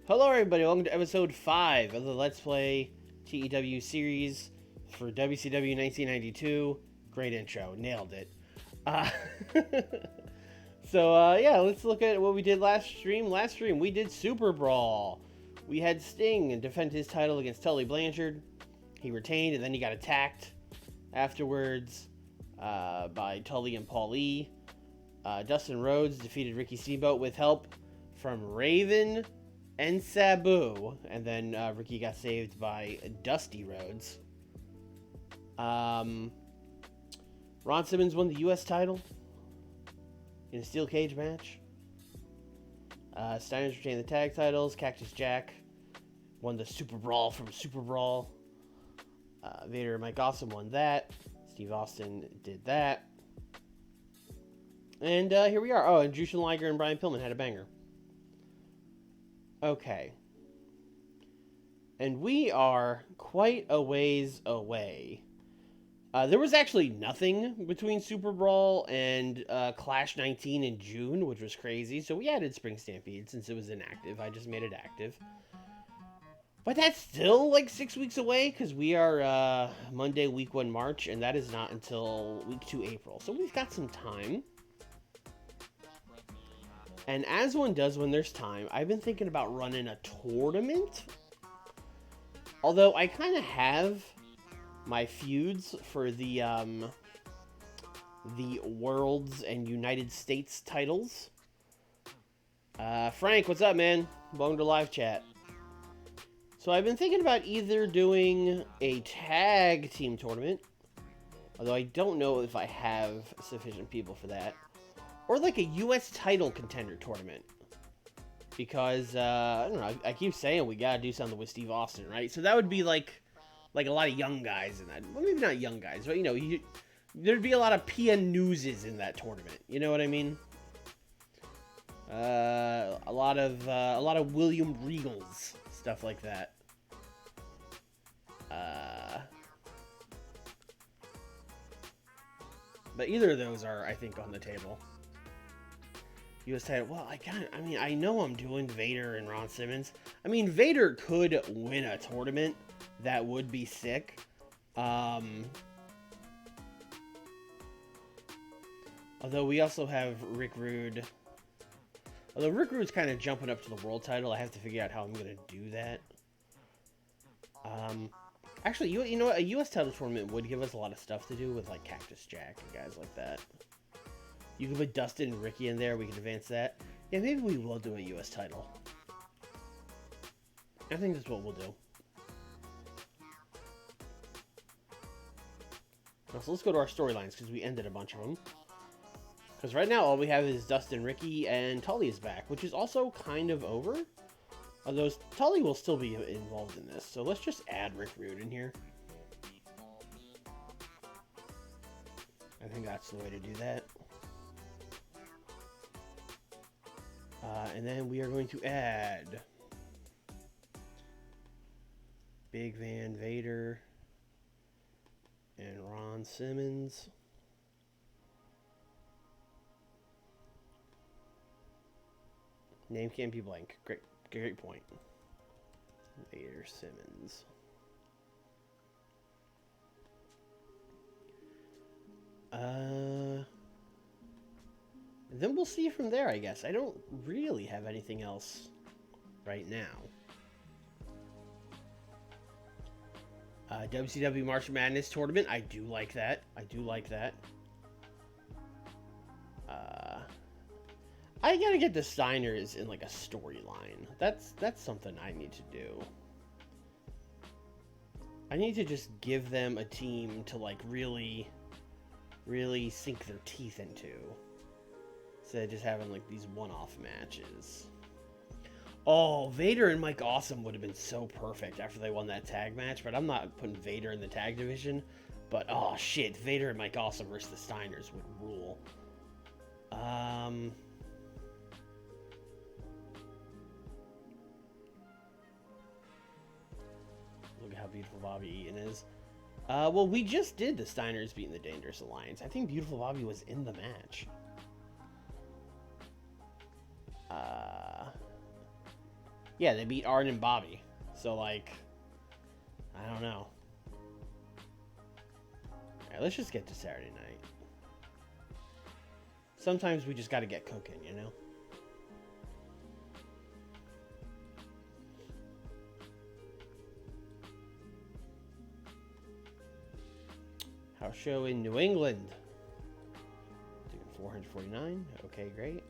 Hello everybody, welcome to episode 5 of the Let's Play TEW series for WCW 1992. Great intro, nailed it. Uh, yeah, let's look at what we did last stream. Last stream, we did Super Brawl. We had Sting defend his title against Tully Blanchard. He retained, and then he got attacked afterwards by Tully and Paulie. Dustin Rhodes defeated Ricky Steamboat with help from Raven and Sabu, and then Ricky got saved by Dusty Rhodes. Ron Simmons won the U.S. title in a steel cage match. Steiner's retained the tag titles. Cactus Jack won the Super Brawl from Super Brawl. Vader and Mike Awesome won that. Steve Austin did that. And here we are. Oh, and Jushin Liger and Brian Pillman had a banger. Okay. And we are quite a ways away. There was actually nothing between Super Brawl and Clash 19 in June, which was crazy. So we added Spring Stampede since it was inactive. I just made it active. But that's still like 6 weeks away because we are Monday, week 1 March, and that is not until week 2 April. So we've got some time. And as one does when there's time, I've been thinking about running a tournament. Although I kind of have my feuds for the Worlds and United States titles. Frank, what's up, man? Welcome to live chat. So I've been thinking about either doing a tag team tournament, although I don't know if I have sufficient people for that. Or like a U.S. title contender tournament. Because, I don't know, I keep saying we gotta do something with Steve Austin, right? So that would be like a lot of young guys in that. Well, maybe not young guys, but, you know, there'd be a lot of PN Newses in that tournament. You know what I mean? A lot of William Regals, stuff like that. But either of those are, I think, on the table. U.S. title. Well, I know I'm doing Vader and Ron Simmons. I mean, Vader could win a tournament. That would be sick. Although we also have Rick Rude. Although Rick Rude's kind of jumping up to the world title, I have to figure out how I'm going to do that. Actually, you know what? A U.S. title tournament would give us a lot of stuff to do with, like, Cactus Jack and guys like that. You could put Dustin and Ricky in there. We could advance that. Yeah, maybe we will do a U.S. title. I think that's what we'll do. So let's go to our storylines, because we ended a bunch of them. Because right now, all we have is Dustin, Ricky, and Tully is back, which is also kind of over. Although Tully will still be involved in this. So let's just add Rick Rude in here. I think that's the way to do that. And then we are going to add Big Van Vader and Ron Simmons. Name can't be blank. Great point. Vader Simmons. Then we'll see from there, I guess. I don't really have anything else right now. WCW March Madness tournament. I do like that. I gotta get the Steiners in like a storyline. That's something I need to do. I need to just give them a team to like really sink their teeth into. Instead of just having like these one-off matches. Oh, Vader and Mike Awesome would have been so perfect after they won that tag match, but I'm not putting Vader in the tag division. But oh shit, Vader and Mike Awesome versus the Steiners would rule. Look at how beautiful Bobby Eaton is. Well, we just did the Steiners beating the Dangerous Alliance. I think Beautiful Bobby was in the match. Yeah, they beat Arn and Bobby. So, like, I don't know. Alright, let's just get to Saturday night. Sometimes we just gotta get cooking, you know? House show in New England. 449. Okay, great.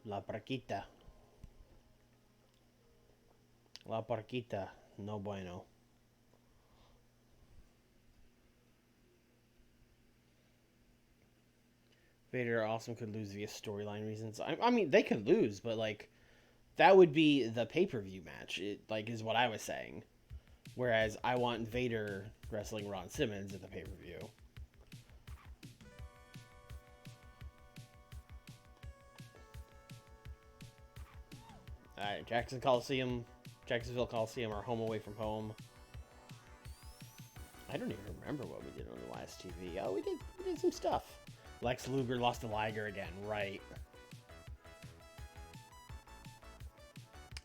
La Parquita. La Parquita. No bueno. Vader awesome could lose via storyline reasons. I mean, they could lose, but, like, that would be the pay-per-view match, is what I was saying. Whereas I want Vader wrestling Ron Simmons at the pay-per-view. Alright, Jacksonville Coliseum, our home away from home. I don't even remember what we did on the last TV. Oh, we did some stuff. Lex Luger lost to Liger again, right.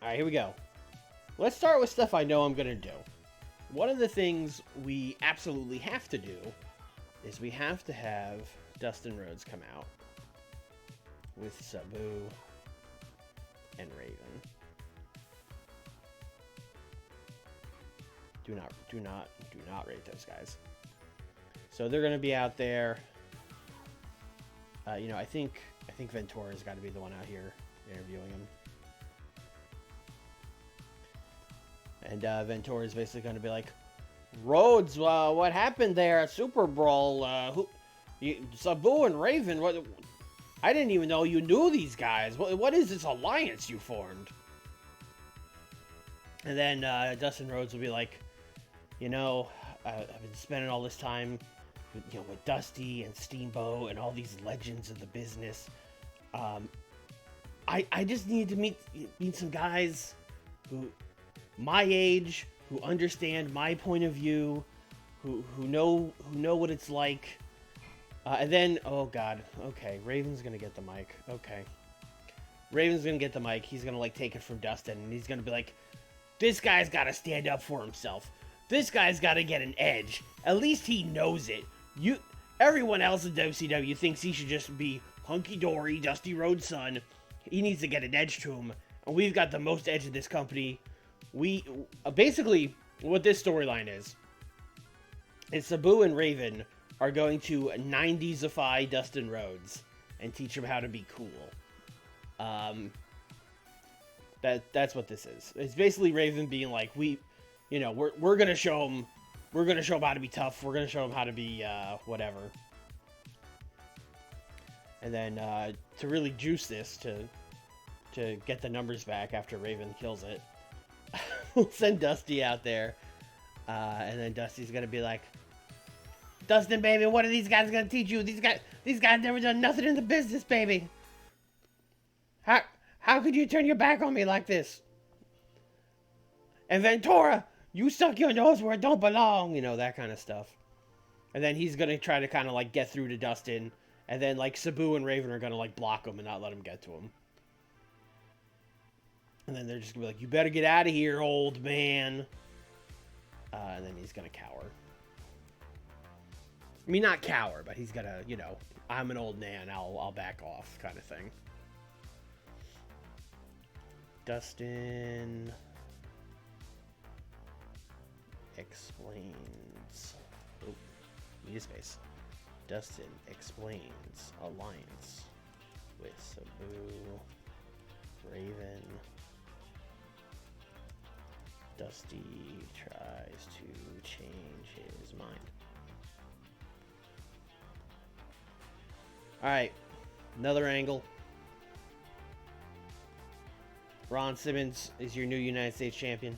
Alright, here we go. Let's start with stuff I know I'm going to do. One of the things we absolutely have to do is we have to have Dustin Rhodes come out with Sabu and Raven. Do not rate those guys. So they're going to be out there. You know, I think Ventura's got to be the one out here interviewing him. And Ventura is basically going to be like, Rhodes, what happened there at Super Bowl? Sabu and Raven, what? I didn't even know you knew these guys. What is this alliance you formed? And then Dustin Rhodes will be like, you know, I've been spending all this time, with Dusty and Steamboat and all these legends of the business. I just need to meet some guys who my age, who understand my point of view, who know what it's like. And then, oh god, okay, Raven's gonna get the mic. Okay, Raven's gonna get the mic. He's gonna like take it from Dustin, and he's gonna be like, "This guy's gotta stand up for himself. This guy's gotta get an edge. At least he knows it. Everyone else in WCW thinks he should just be hunky-dory, Dusty Rhodes' son. He needs to get an edge to him, and we've got the most edge in this company. We basically what this storyline is Sabu and Raven are going to 90s-ify Dustin Rhodes and teach him how to be cool. That's what this is. It's basically Raven being like, we're gonna show him how to be tough. We're gonna show him how to be whatever. And then to really juice this to get the numbers back after Raven kills it, we'll send Dusty out there, and then Dusty's gonna be like, Dustin, baby, what are these guys gonna teach you? These guys never done nothing in the business, baby. How could you turn your back on me like this? And Ventura, you stuck your nose where it don't belong, that kind of stuff. And then he's gonna try to kind of like get through to Dustin, and then like Sabu and Raven are gonna like block him and not let him get to him. And then they're just gonna be like, you better get out of here, old man. And then he's gonna cower. I mean, not cower, but he's gonna, I'm an old man, I'll back off kind of thing. Dustin explains. Oh, need a space. Dustin explains alliance with Sabu, Raven. Dusty tries to change his mind. Alright, another angle. Ron Simmons is your new United States champion.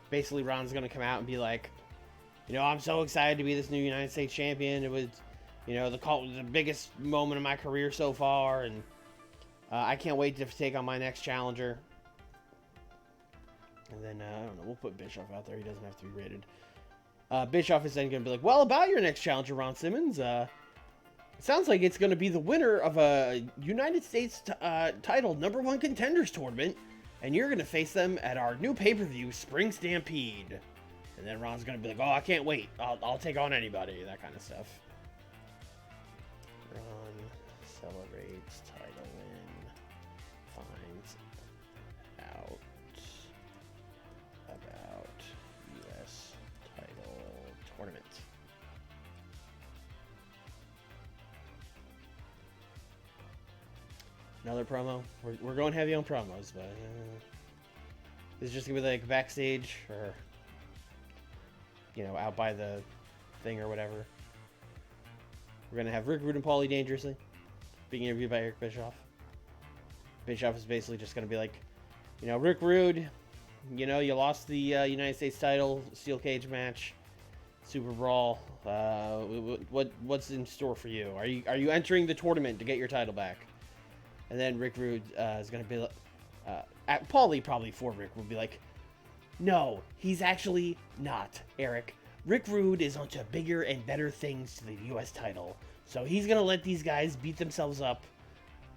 Basically, Ron's going to come out and be like, I'm so excited to be this new United States champion. It was, the biggest moment of my career so far, and I can't wait to take on my next challenger. And then, I don't know, we'll put Bischoff out there. He doesn't have to be rated. Bischoff is then going to be like, well, about your next challenger, Ron Simmons, it sounds like it's going to be the winner of a United States title #1 contenders tournament, and you're going to face them at our new pay-per-view, Spring Stampede. And then Ron's going to be like, oh, I can't wait. I'll take on anybody, that kind of stuff. Ron celebrates title win, finds out about U.S. title tournament. Another promo. We're going heavy on promos, but this is just gonna be like backstage or out by the thing or whatever. We're gonna have Rick Rude and Paulie Dangerously being interviewed by Eric Bischoff. Bischoff is basically just gonna be like, Rick Rude, you lost the United States title steel cage match, Super Brawl. What's in store for you? Are you entering the tournament to get your title back? And then Rick Rude is going to be like, Paulie probably for Rick would be like, no, he's actually not, Eric. Rick Rude is onto bigger and better things to the U.S. title. So he's going to let these guys beat themselves up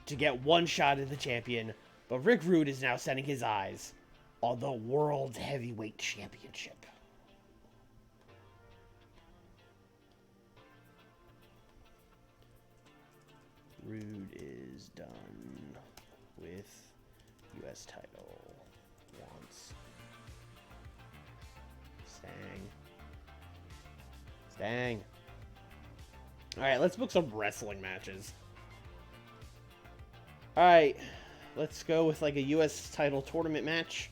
to get one shot at the champion. But Rick Rude is now setting his eyes on the World Heavyweight Championship. Rude is done with U.S. title. Wants Stang. Alright, let's book some wrestling matches. Alright, let's go with like a U.S. title tournament match.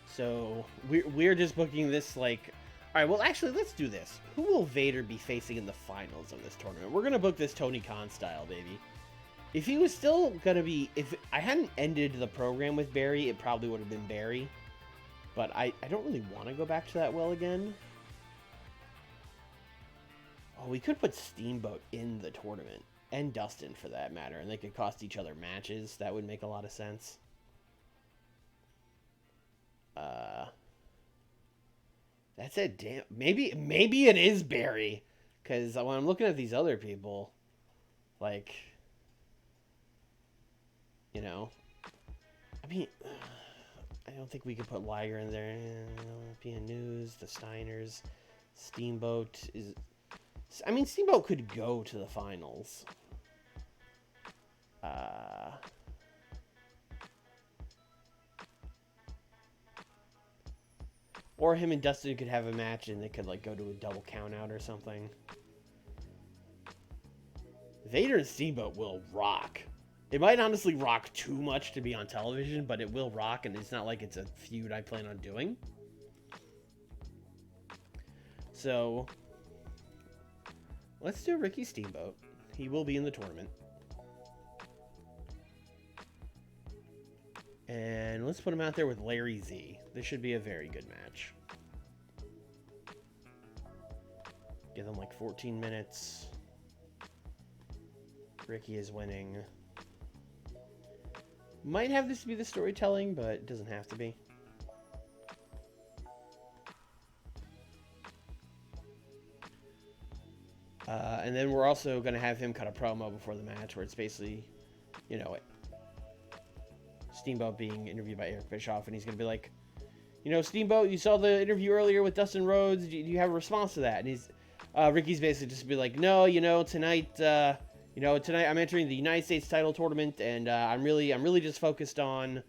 So, we're just booking this like... Alright, well actually, let's do this. Who will Vader be facing in the finals of this tournament? We're going to book this Tony Khan style, baby. If he was still going to be... If I hadn't ended the program with Barry, it probably would have been Barry. But I don't really want to go back to that well again. Oh, we could put Steamboat in the tournament. And Dustin, for that matter. And they could cost each other matches. That would make a lot of sense. That's it. Damn. Maybe it is Barry. Because when I'm looking at these other people, like, I mean, I don't think we could put Liger in there. European News, the Steiners, Steamboat is. I mean, Steamboat could go to the finals. Or him and Dustin could have a match and they could like go to a double count out or something. Vader and Steamboat will rock. It might honestly rock too much to be on television, but it will rock, and it's not like it's a feud I plan on doing. So, let's do Ricky Steamboat. He will be in the tournament. And let's put him out there with Larry Z. This should be a very good match. Give them like 14 minutes. Ricky is winning. Might have this be the storytelling, but it doesn't have to be. And then we're also going to have him cut a promo before the match where it's basically, Steamboat being interviewed by Eric Bischoff, and he's going to be like, Steamboat, you saw the interview earlier with Dustin Rhodes. Do you have a response to that? And Ricky's basically just be like, no, tonight, tonight I'm entering the United States title tournament, and I'm really just focused on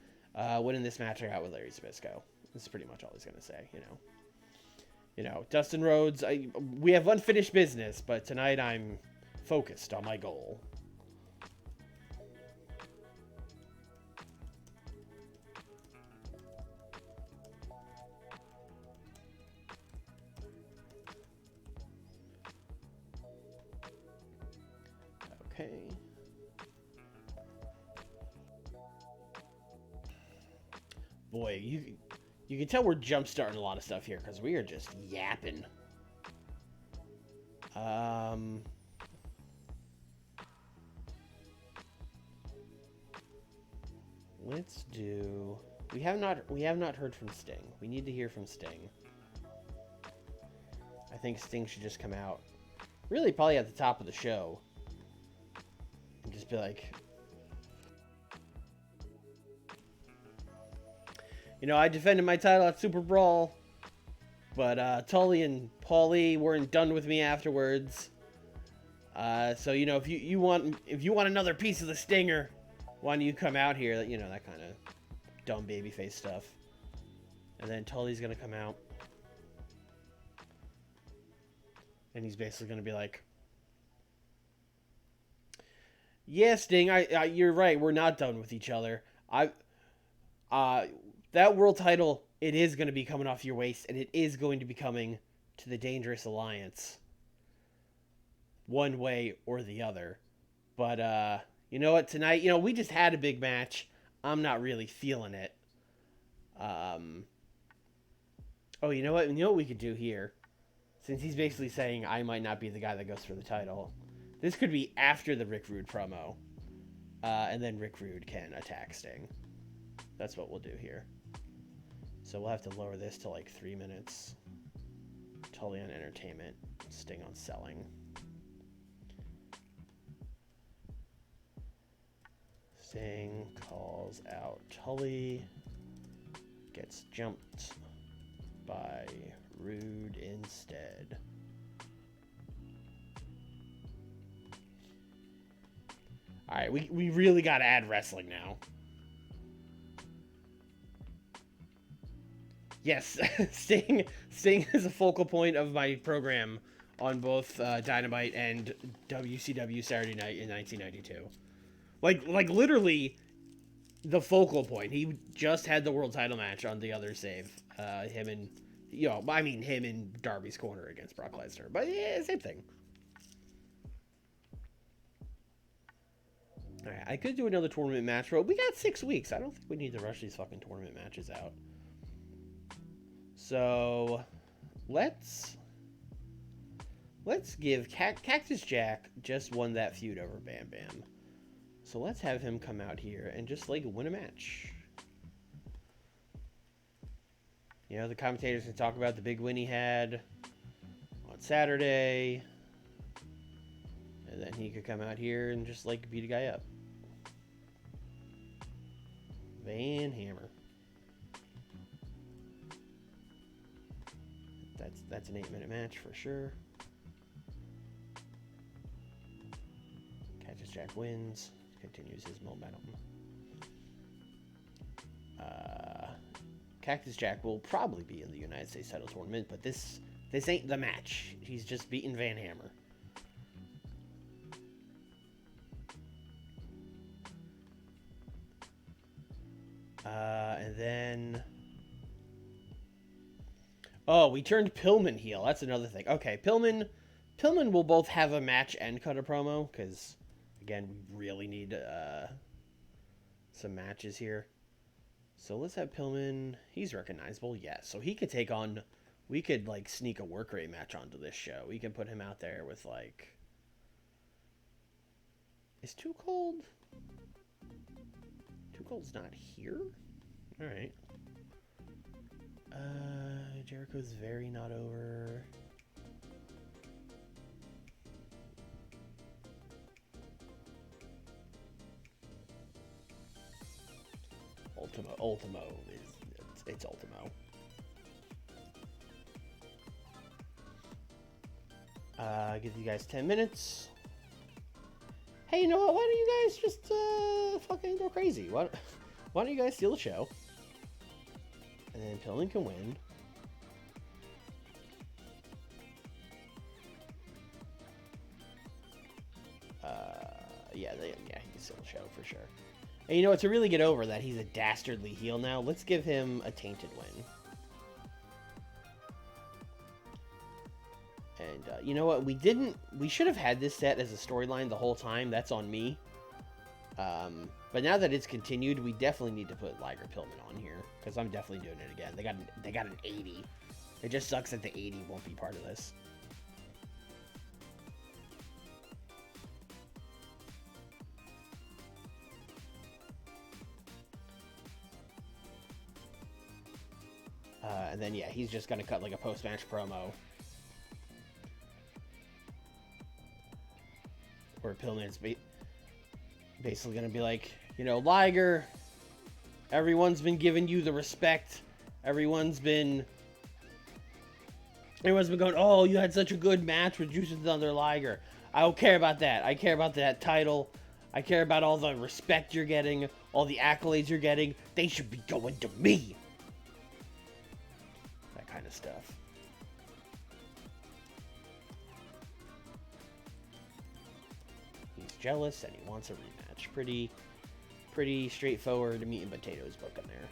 winning this match I got with Larry Zbyszko. That's pretty much all he's going to say, Dustin Rhodes, we have unfinished business, but tonight I'm focused on my goal. Okay. Boy, you can tell we're jump-starting a lot of stuff here because we are just yapping. Let's do we have not heard from Sting. We need to hear from Sting. I think Sting should just come out, really probably at the top of the show, and just be like, you know, I defended my title at Super Brawl, but Tully and Paulie weren't done with me afterwards. So you know, if you want another piece of the stinger, why don't you come out here? You know, that kind of dumb babyface stuff. And then Tully's gonna come out, and he's basically gonna be like, "Yeah, Sting, you're right. We're not done with each other. That world title, it is going to be coming off your waist, and it is going to be coming to the Dangerous Alliance, one way or the other. But you know what? Tonight, you know, we just had a big match. I'm not really feeling it. Oh, you know what? You know what we could do here, since he's basically saying I might not be the guy that goes for the title. This could be after the Rick Rude promo, and then Rick Rude can attack Sting. That's what we'll do here. So we'll have to lower this to like 3 minutes. Tully on entertainment, Sting on selling. Sting calls out Tully, gets jumped by Rude instead. Alright, we really gotta add wrestling now. Yes, Sting is a focal point of my program on both Dynamite and WCW Saturday Night in 1992. Like literally the focal point. He just had the world title match on the other save. Him in Darby's corner against Brock Lesnar. But yeah, same thing. Alright, I could do another tournament match, but we got 6 weeks. I don't think we need to rush these fucking tournament matches out. So, let's give Cactus Jack just won that feud over Bam Bam. So let's have him come out here and just like win a match. You know, the commentators can talk about the big win he had on Saturday. And then he could come out here and just like beat a guy up. Van Hammer. That's an 8-minute match for sure. Cactus Jack wins, continues his momentum. Cactus Jack will probably be in the United States title tournament, but this ain't the match. He's just beating Van Hammer. And then... Oh, we turned Pillman heel. That's another thing. Okay, Pillman will both have a match and cut a promo, because, again, we really need some matches here. So let's have Pillman. He's recognizable, yes. So he could take on... We could, like, sneak a work rate match onto this show. We can put him out there with, like... Is Too Cold? Too Cold's not here? Alright. Jericho's very not over. Ultimo it's Ultimo. Give you guys 10 minutes. Hey, you know what? Why don't you guys just fucking go crazy? Why don't you guys steal the show? And then Pillman can win. Yeah, he can steal the show for sure. And you know what? To really get over that he's a dastardly heel now, let's give him a tainted win. And you know what? We should have had this set as a storyline the whole time. That's on me. But now that it's continued, we definitely need to put Liger Pillman on here, because I'm definitely doing it again. They got an 80. It just sucks that the 80 won't be part of this. And then, yeah, he's just going to cut like a post-match promo. Where Pillman's basically going to be like, you know, Liger, everyone's been giving you the respect. Everyone's been going, oh, you had such a good match with Juice and Thunder Liger. I don't care about that. I care about that title. I care about all the respect you're getting, all the accolades you're getting. They should be going to me. That kind of stuff. He's jealous and he wants a rematch. Pretty straightforward meat and potatoes book in there.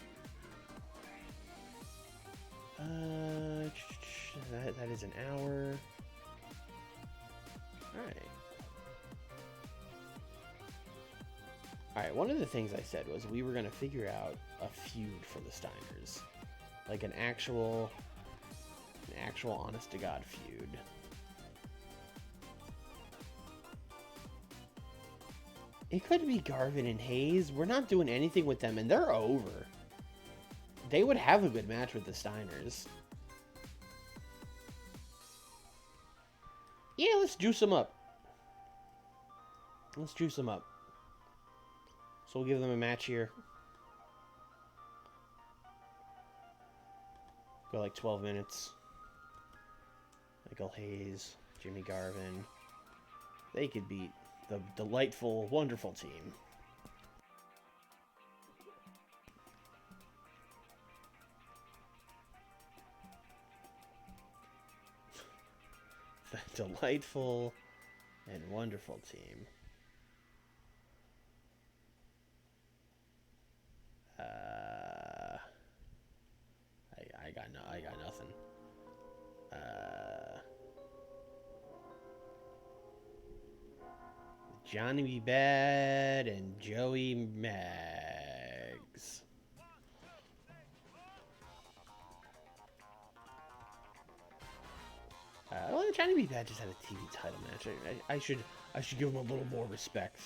That is an hour. Alright, one of the things I said was we were going to figure out a feud for the Steiners. Like an actual honest-to-God feud. It could be Garvin and Hayes. We're not doing anything with them, and they're over. They would have a good match with the Steiners. Yeah, let's juice them up. Let's juice them up. So we'll give them a match here. Go like 12 minutes. Michael Hayes, Jimmy Garvin. They could beat the delightful, wonderful team. The delightful and wonderful team. I got nothing. Johnny B. Bad and Joey Maggs. Well, Johnny B. Bad just had a TV title match. I should give him a little more respect.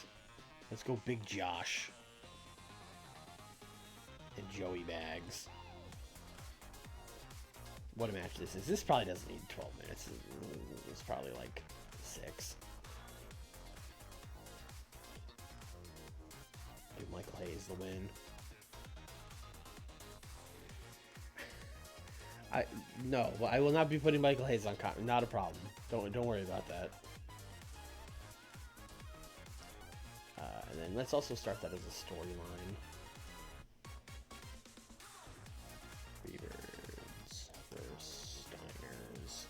Let's go Big Josh and Joey Maggs. What a match this is. This probably doesn't need 12 minutes. It's probably like 6. Give Michael Hayes the win. No, I will not be putting Michael Hayes on commentary. Not a problem. Don't worry about that. And then let's also start that as a storyline. Freebirds versus Steiners.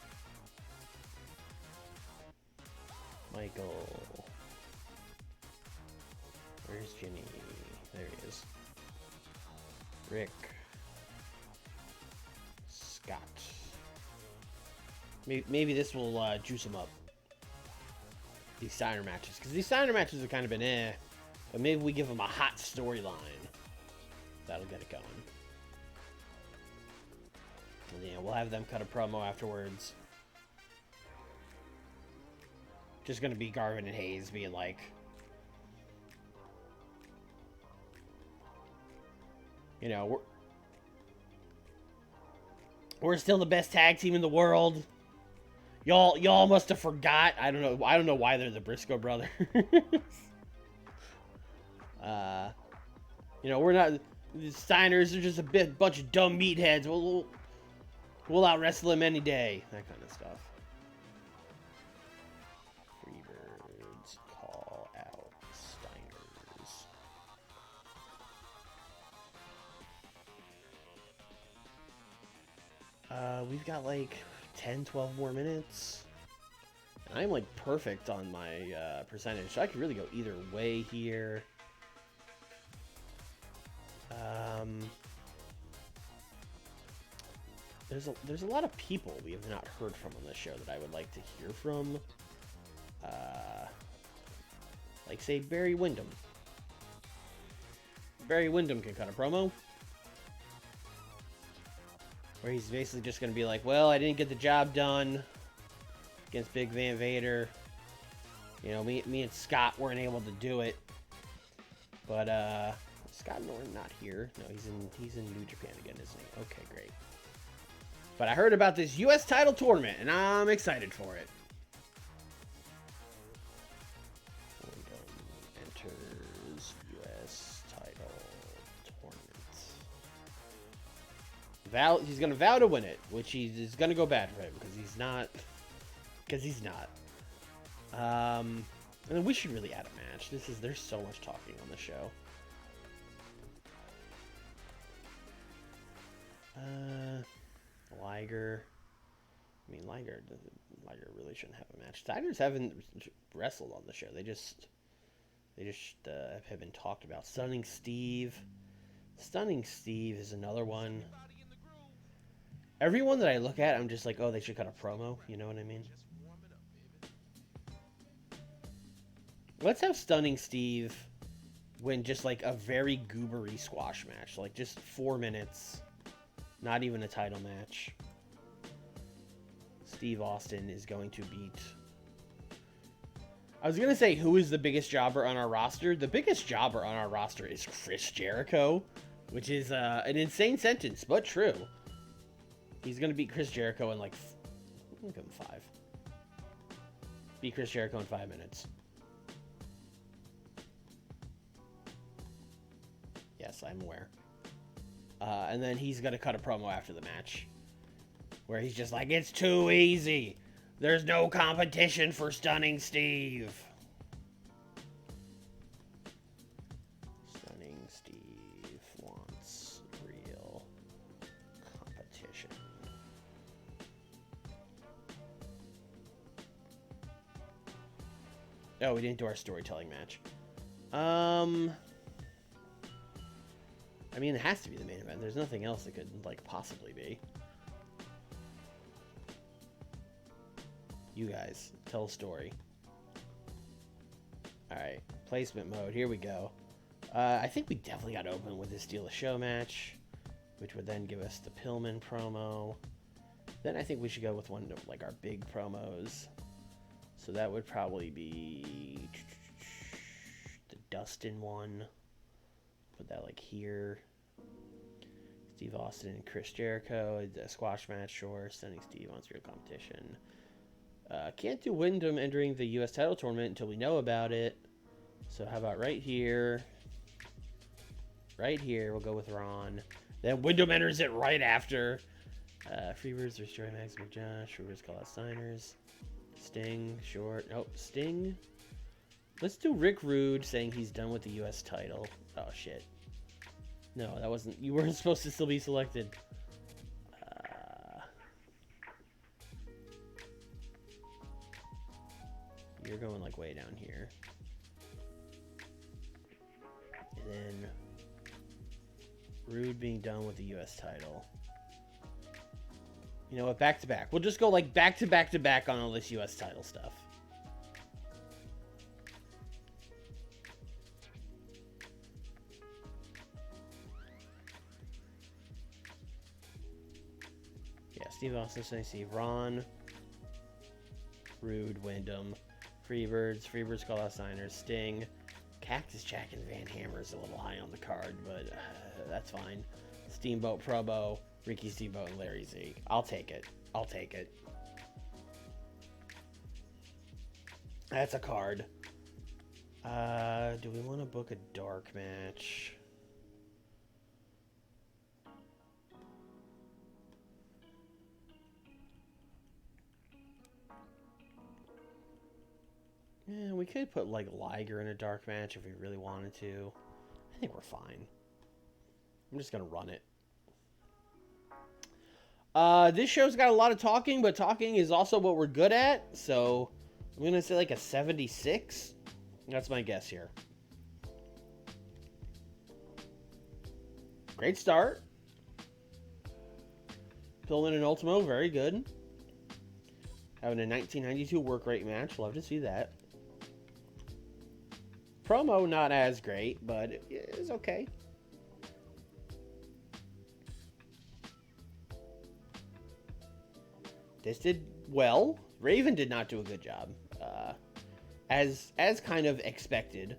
Michael. Where's Jimmy? There he is. Rick. Scott. Maybe this will juice him up. These Steiner matches. Because these Steiner matches have kind of been eh. But maybe we give him a hot storyline. That'll get it going. And yeah, we'll have them cut a promo afterwards. Just gonna be Garvin and Hayes being like, you know, we're still the best tag team in the world. Y'all must have forgot. I don't know why they're the Briscoe brothers. You know, we're not the Steiners are just a bunch of dumb meatheads. We'll out wrestle them any day. That kind of stuff. Freebirds call out Steiners. We've got like 10, 12 more minutes. And I'm like perfect on my percentage. So I could really go either way here. There's a lot of people we have not heard from on this show that I would like to hear from. Like say Barry Windham. Barry Windham can cut a promo where he's basically just going to be like, well, I didn't get the job done against Big Van Vader. You know, me and Scott weren't able to do it. But Scott Norton not here. No, he's in New Japan again, isn't he? Okay, great. But I heard about this U.S. title tournament, and I'm excited for it. Enters U.S. title tournament. He's going to vow to win it, which is going to go bad for him because he's not. And then we should really add a match. There's so much talking on the show. Liger. I mean, Liger really shouldn't have a match. Tigers haven't wrestled on the show. They just have been talked about. Stunning Steve. Stunning Steve is another one. Everyone that I look at, I'm just like, oh, they should cut a promo. You know what I mean? Let's have Stunning Steve win just like a very goobery squash match. Like just 4 minutes. Not even a title match. Steve Austin is going to beat... I was going to say, who is the biggest jobber on our roster? The biggest jobber on our roster is Chris Jericho, which is an insane sentence, but true. He's going to beat Chris Jericho in like... I'll give him 5. Beat Chris Jericho in 5 minutes. Yes, I'm aware. And then he's going to cut a promo after the match. Where he's just like, it's too easy. There's no competition for Stunning Steve. Stunning Steve wants real competition. Oh, we didn't do our storytelling match. I mean, it has to be the main event. There's nothing else it could, like, possibly be. You guys, tell a story. Alright, placement mode. Here we go. I think we definitely got to open with this Steal a Show match, which would then give us the Pillman promo. Then I think we should go with one of, like, our big promos. So that would probably be the Dustin one. Put that, like, here. Steve Austin and Chris Jericho. A squash match, sure. Stunning Steve wants real competition. Can't do Wyndham entering the U.S. title tournament until we know about it. So how about right here? Right here, we'll go with Ron. Then Wyndham enters it right after. Freebirds, Destroy Max McJosh. Freebirds call out signers. Sting, short. Nope, Sting. Let's do Rick Rude saying he's done with the U.S. title. Oh, shit. No, that wasn't... You weren't supposed to still be selected. You're going, like, way down here. And then... Rude being done with the U.S. title. You know what? Back to back. We'll just go, like, back to back to back on all this U.S. title stuff. Yeah, Steve Austin, Steve, Ron, Rude, Wyndham, Freebirds call out signers, Sting, Cactus Jack and Van Hammer is a little high on the card, but that's fine. Steamboat Probo, Ricky Steamboat, and Larry Z. I'll take it. I'll take it. That's a card. Do we want to book a dark match? Yeah, we could put, like, Liger in a dark match if we really wanted to. I think we're fine. I'm just going to run it. This show's got a lot of talking, but talking is also what we're good at. So, I'm going to say, like, a 76. That's my guess here. Great start. Pillman and Ultimo, very good. Having a 1992 work rate match. Love to see that. Promo, not as great, but it's okay. This did well. Raven did not do a good job. As kind of expected.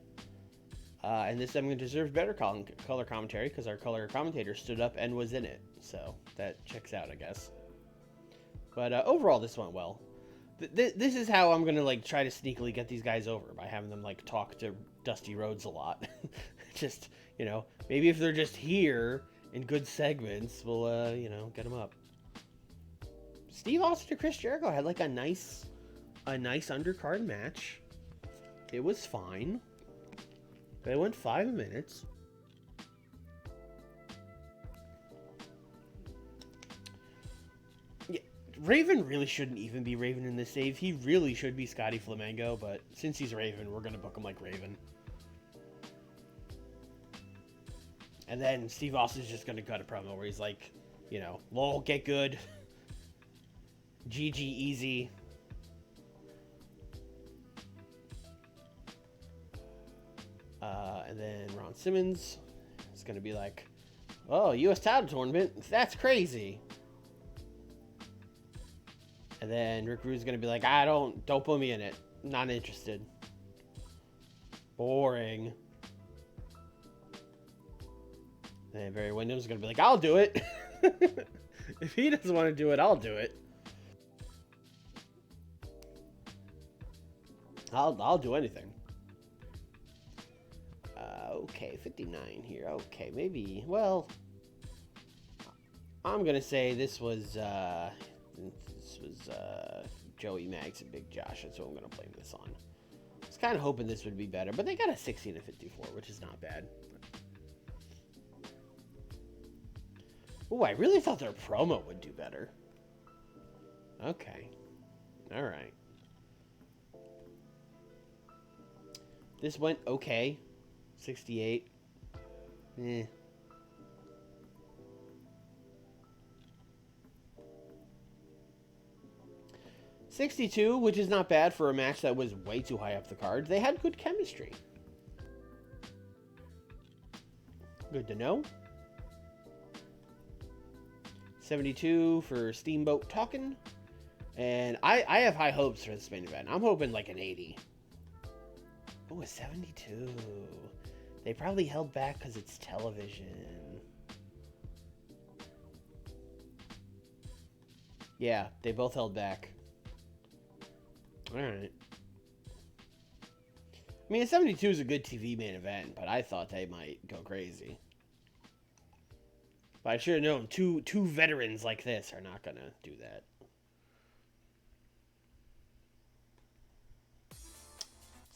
And this segment deserves better color commentary because our color commentator stood up and was in it. So that checks out, I guess. But overall, this went well. This is how I'm gonna like try to sneakily get these guys over, by having them like talk to Dusty Rhodes a lot. Just, you know, maybe if they're just here in good segments, we'll you know, get them up. Steve Austin and Chris Jericho had like a nice undercard match. It was fine. They went 5 minutes. Yeah, Raven really shouldn't even be Raven in this save. He really should be Scotty Flamengo, but since he's Raven, we're gonna book him like Raven. And then Steve Austin's just gonna cut a promo where he's like, you know, lol, get good. GG easy. And then Ron Simmons is going to be like, oh, U.S. title tournament? That's crazy. And then Rick Rude's going to be like, don't put me in it. Not interested. Boring. And then Barry Windham's going to be like, I'll do it. If he doesn't want to do it, I'll do it. I'll do anything. Okay, 59 here. Okay, maybe. Well, I'm gonna say this was Joey Mags and Big Josh. That's what I'm gonna blame this on. I was kind of hoping this would be better, but they got a 16 to 54, which is not bad. Oh, I really thought their promo would do better. Okay, all right. This went okay. 68. Eh. $62, which is not bad for a match that was way too high up the card. They had good chemistry. Good to know. 72 for Steamboat Talkin'. And I have high hopes for this main event. I'm hoping like an 80. Oh, a 72. They probably held back because it's television. Yeah, they both held back. Alright. I mean, a 72 is a good TV main event, but I thought they might go crazy. But I should have known two veterans like this are not going to do that.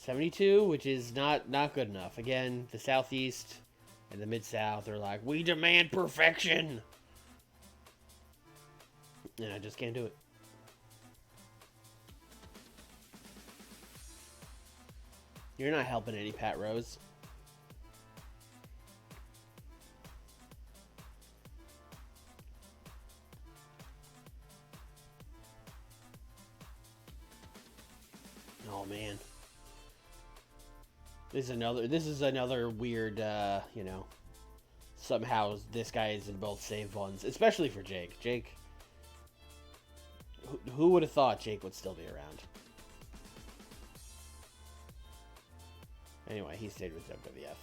$72, which is not good enough. Again, the Southeast and the Mid-South are like, we demand perfection. And I just can't do it. You're not helping any, Pat Rose. Oh, man. This is another weird, you know, somehow this guy is in both save ones, especially for Jake. Jake, who would have thought Jake would still be around? Anyway, he stayed with WWF.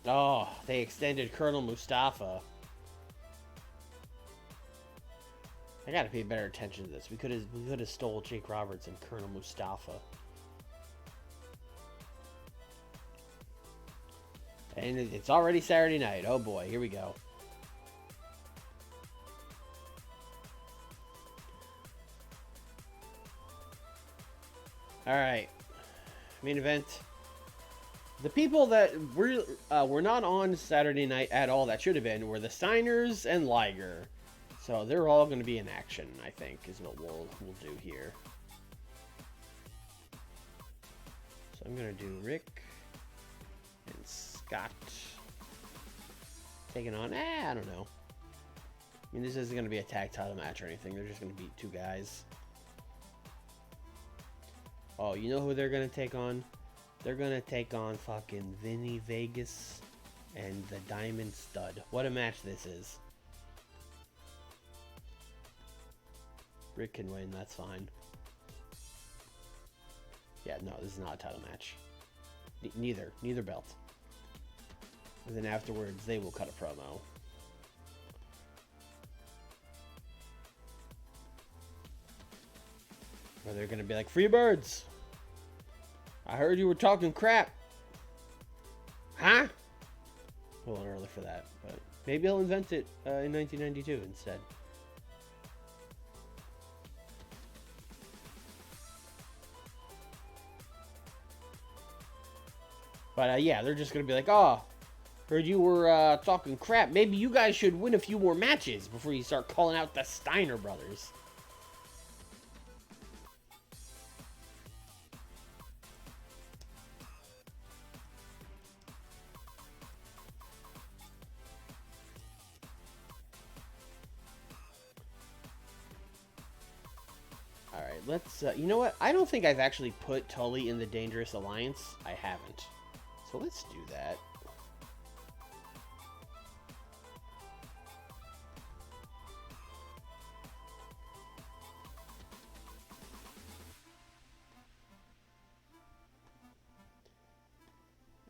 Oh, they extended Colonel Mustafa. I gotta pay better attention to this. We could have stole Jake Roberts and Colonel Mustafa. And it's already Saturday night. Oh boy, here we go. All right, main event. The people that were not on Saturday night at all that should have been were the Steiners and Liger. So they're all going to be in action, I think, is what we'll do here. So I'm going to do Rick and Scott taking on, I don't know. I mean, this isn't going to be a tag title match or anything. They're just going to beat two guys. Oh, you know who they're going to take on? They're going to take on fucking Vinny Vegas and the Diamond Stud. What a match this is. Rick can win, that's fine. Yeah, no, this is not a title match. Neither belt. And then afterwards, they will cut a promo. Or they're gonna be like, free birds. I heard you were talking crap. Huh? A little early for that, but maybe he'll invent it in 1992 instead. But yeah, they're just gonna be like, oh, heard you were talking crap. Maybe you guys should win a few more matches before you start calling out the Steiner brothers. Alright, let's, you know what? I don't think I've actually put Tully in the Dangerous Alliance. I haven't. So let's do that.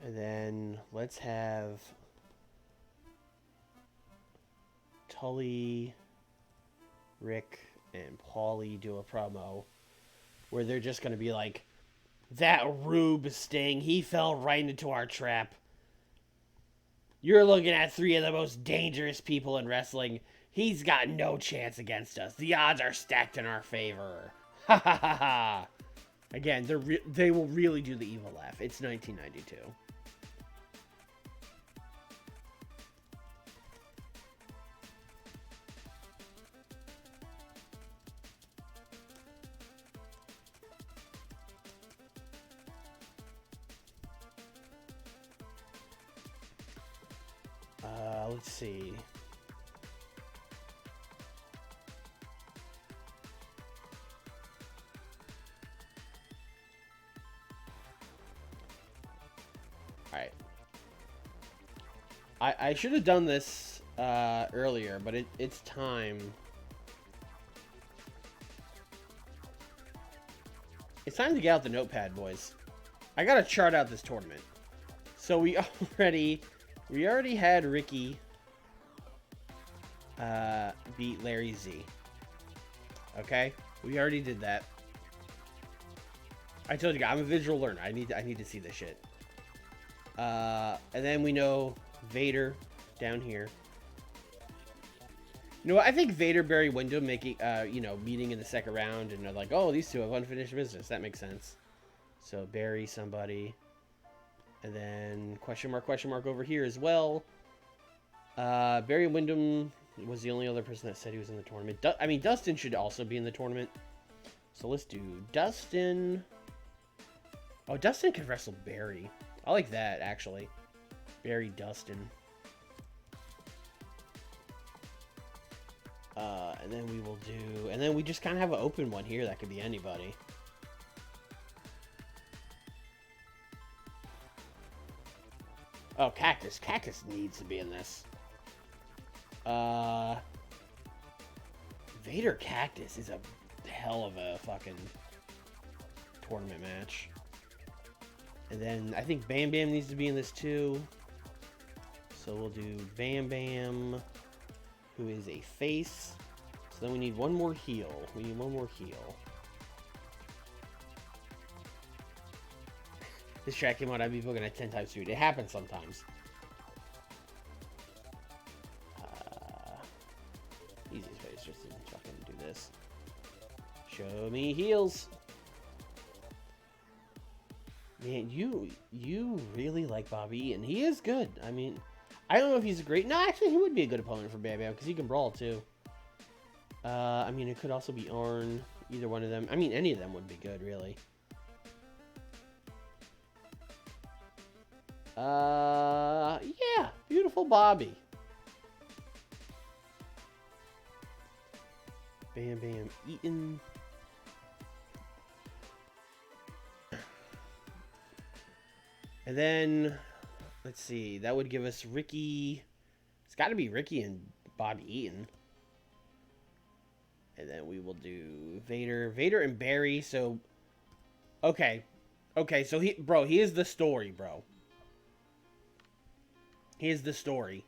And then let's have Tully, Rick, and Paulie do a promo where they're just going to be like, that rube Sting, he fell right into our trap. You're looking at three of the most dangerous people in wrestling. He's got no chance against us. The odds are stacked in our favor. Ha ha ha ha. Again, they will really do the evil laugh. It's 1992. Let's see. Alright. I should have done this earlier, but it's time. It's time to get out the notepad, boys. I gotta chart out this tournament. So we already had Ricky beat Larry Z. Okay? We already did that. I told you guys, I'm a visual learner. I need to see this shit. And then we know Vader down here. You know what? I think Vader, Barry Windham making, meeting in the second round, and they're like, oh, these two have unfinished business. That makes sense. So Barry, somebody. And then question mark over here as well. Barry Windham was the only other person that said he was in the tournament. Dustin should also be in the tournament. So let's do Dustin. Oh, Dustin could wrestle Barry. I like that, actually. Barry Dustin. And then we will do... And then we just kind of have an open one here that could be anybody. Oh, Cactus. Cactus needs to be in this. Vader Cactus is a hell of a fucking tournament match. And then I think Bam Bam needs to be in this too. So we'll do Bam Bam, who is a face. So then we need one more heel. This track came out, I'd be booking at 10 times speed. It happens sometimes. Easiest way is just to fucking do this. Show me heels. Man, you really like Bobby Eaton. He is good. I mean, I don't know if he's a great... No, actually, he would be a good opponent for Bam Bam, because he can brawl, too. It could also be Arn. Either one of them. Any of them would be good, really. Yeah. Beautiful Bobby. Bam Bam Eaton. And then, let's see, that would give us Ricky. It's got to be Ricky and Bobby Eaton. And then we will do Vader and Barry. So, okay, so he is the story, bro. He is the story.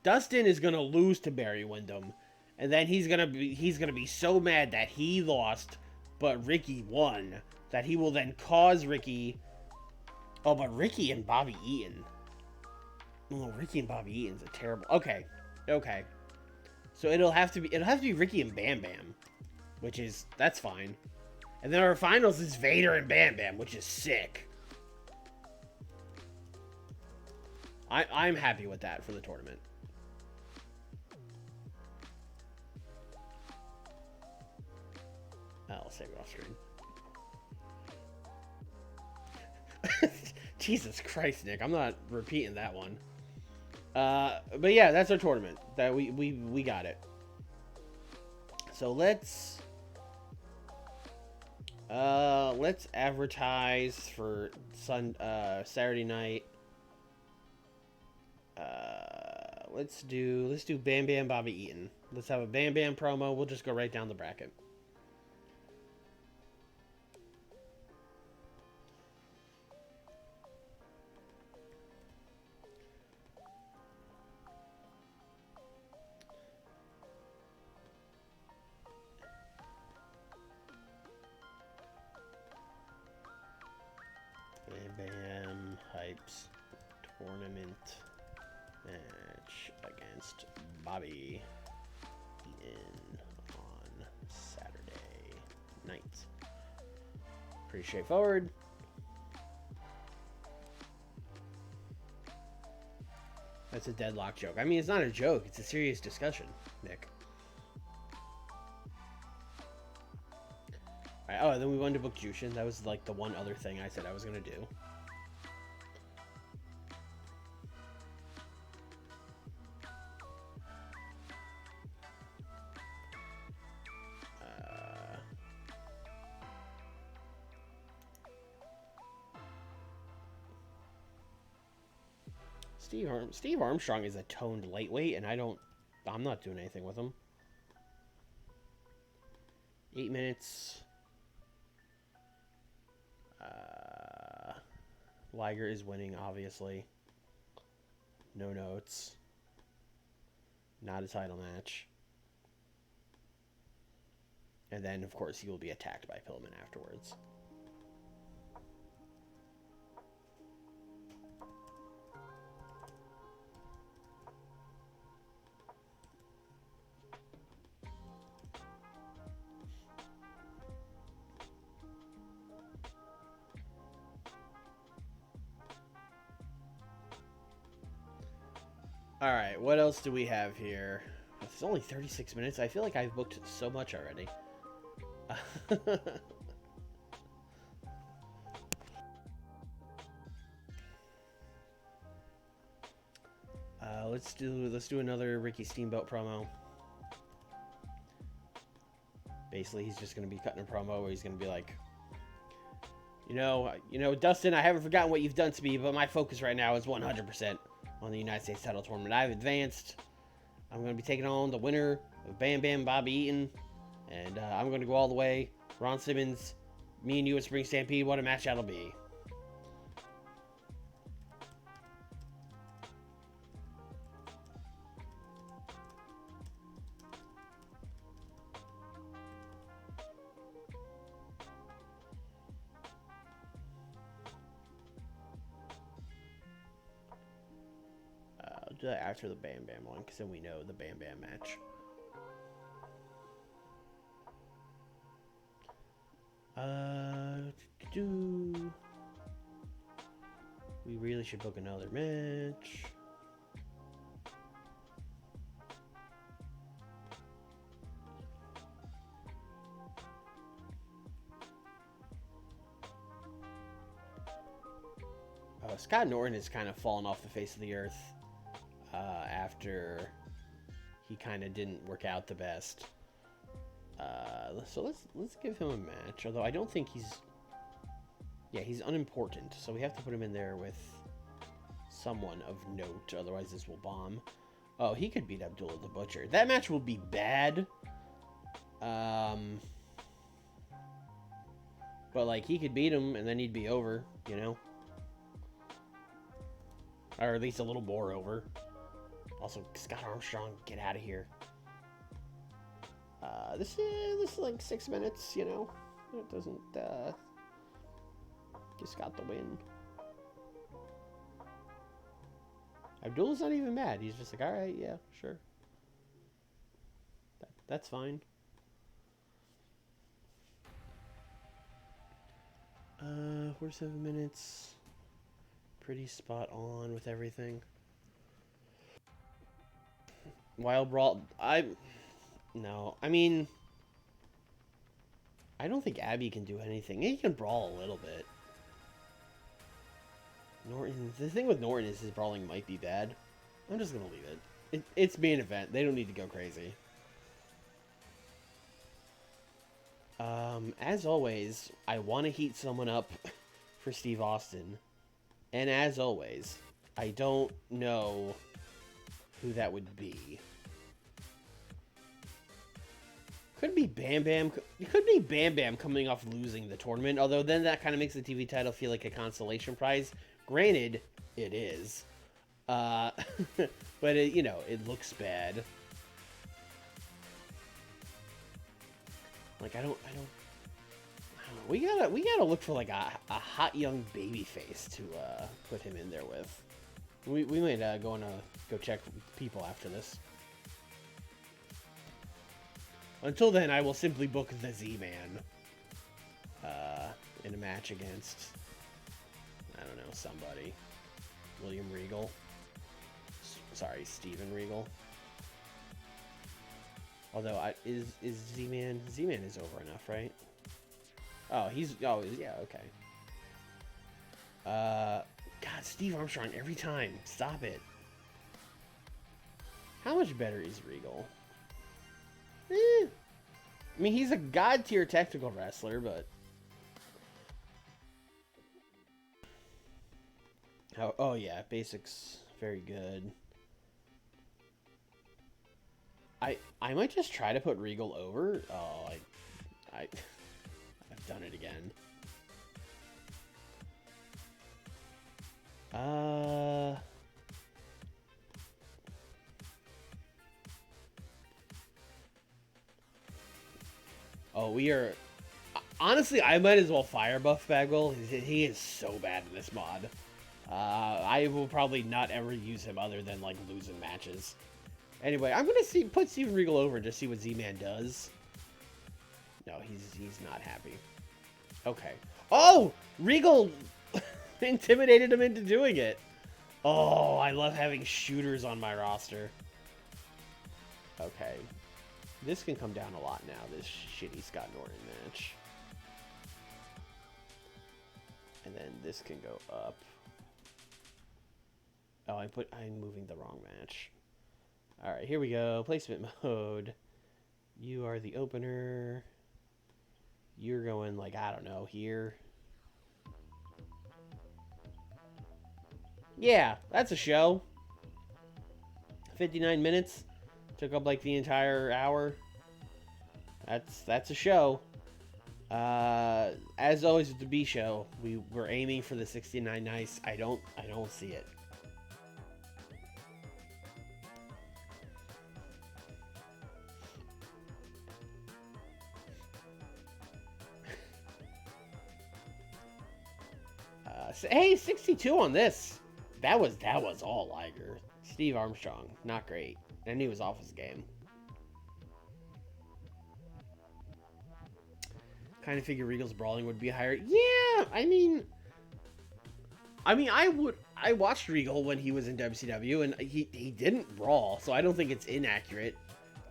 Dustin is gonna lose to Barry Windham, and then he's gonna be so mad that he lost, but Ricky won. That he will then cause Ricky... Oh, but Ricky and Bobby Eaton. Oh, Ricky and Bobby Eaton's a terrible... Okay. Okay. So it'll have to be Ricky and Bam Bam. Which is... That's fine. And then our finals is Vader and Bam Bam, which is sick. I'm happy with that for the tournament. I'll save it off screen. Jesus Christ, Nick. I'm not repeating that one. But yeah, that's our tournament. That we got it. So let's advertise for Saturday night. Let's do Bam Bam Bobby Eaton. Let's have a Bam Bam promo. We'll just go right down the bracket. Bam Bam hypes tournament match against Bobby Eaton on Saturday night. Pretty straightforward. That's a deadlock joke. I mean, it's not a joke. It's a serious discussion, Nick. All right, oh, then we wanted to book Jushin. That was like the one other thing I said I was going to do. Steve Armstrong is a toned lightweight, and I'm not doing anything with him. 8 minutes. Liger is winning, obviously. No notes. Not a title match. And then, of course, he will be attacked by Pillman afterwards. Alright, what else do we have here? It's only 36 minutes. I feel like I've booked so much already. Let's do another Ricky Steamboat promo. Basically, he's just going to be cutting a promo where he's going to be like, you know, Dustin, I haven't forgotten what you've done to me, but my focus right now is 100% on the United States title tournament. I've advanced. I'm going to be taking on the winner of Bam Bam Bobby Eaton, and I'm going to go all the way. Ron Simmons, me and you at Spring Stampede, what a match that'll be. Do that after the Bam Bam one, because then we know the Bam Bam match. We really should book another match. Scott Norton has kind of fallen off the face of the earth after he kind of didn't work out the best. So let's give him a match. Although I don't think he's unimportant. So we have to put him in there with someone of note. Otherwise this will bomb. Oh, he could beat Abdullah the Butcher. That match will be bad. But like he could beat him and then he'd be over, you know? Or at least a little more over. Also, Scott Armstrong, get out of here. This is like 6 minutes, you know? It doesn't, just got the win. Abdul's not even mad. He's just like, alright, yeah, sure. That's fine. 47 minutes. Pretty spot on with everything. Wild Brawl, no, I mean, I don't think Abby can do anything. He can brawl a little bit. Norton, the thing with Norton is his brawling might be bad. I'm just gonna leave it. It's main event. They don't need to go crazy. As always, I want to heat someone up for Steve Austin. And as always, I don't know who that would be. Could be Bam Bam. It could be Bam Bam coming off losing the tournament. Although then that kind of makes the TV title feel like a consolation prize. Granted, it is. But it, you know, it looks bad. Like I don't know. We gotta look for like a hot young baby face to put him in there with. We might go check people after this. Until then, I will simply book the Z-Man in a match against, I don't know, somebody. William Regal. Sorry, Steven Regal. Although, is Z-Man... Z-Man is over enough, right? Oh, yeah, okay. God, Steve Armstrong every time. Stop it. How much better is Regal? I mean, he's a god-tier technical wrestler, but... Oh yeah, basics, very good. I might just try to put Regal over. Oh, I've done it again. Oh, we are... Honestly, I might as well fire buff Bagwell. He is so bad in this mod. I will probably not ever use him other than, like, losing matches. Anyway, I'm gonna put Steven Regal over and just see what Z-Man does. No, he's not happy. Okay. Oh! Regal intimidated him into doing it. Oh, I love having shooters on my roster. Okay. This can come down a lot now, this shitty Scott Norton match. And then this can go up. Oh, I'm moving the wrong match. Alright, here we go. Placement mode. You are the opener. You're going, like, I don't know, here. Yeah, that's a show. 59 minutes. Took up, like, the entire hour. That's a show. As always with the B show, we're aiming for the 69 nice. I don't see it. Hey, 62 on this. That was all Liger. Steve Armstrong, not great. And he was off his game. Kind of figure Regal's brawling would be higher. Yeah, I mean, I watched Regal when he was in WCW, and he didn't brawl, so I don't think it's inaccurate.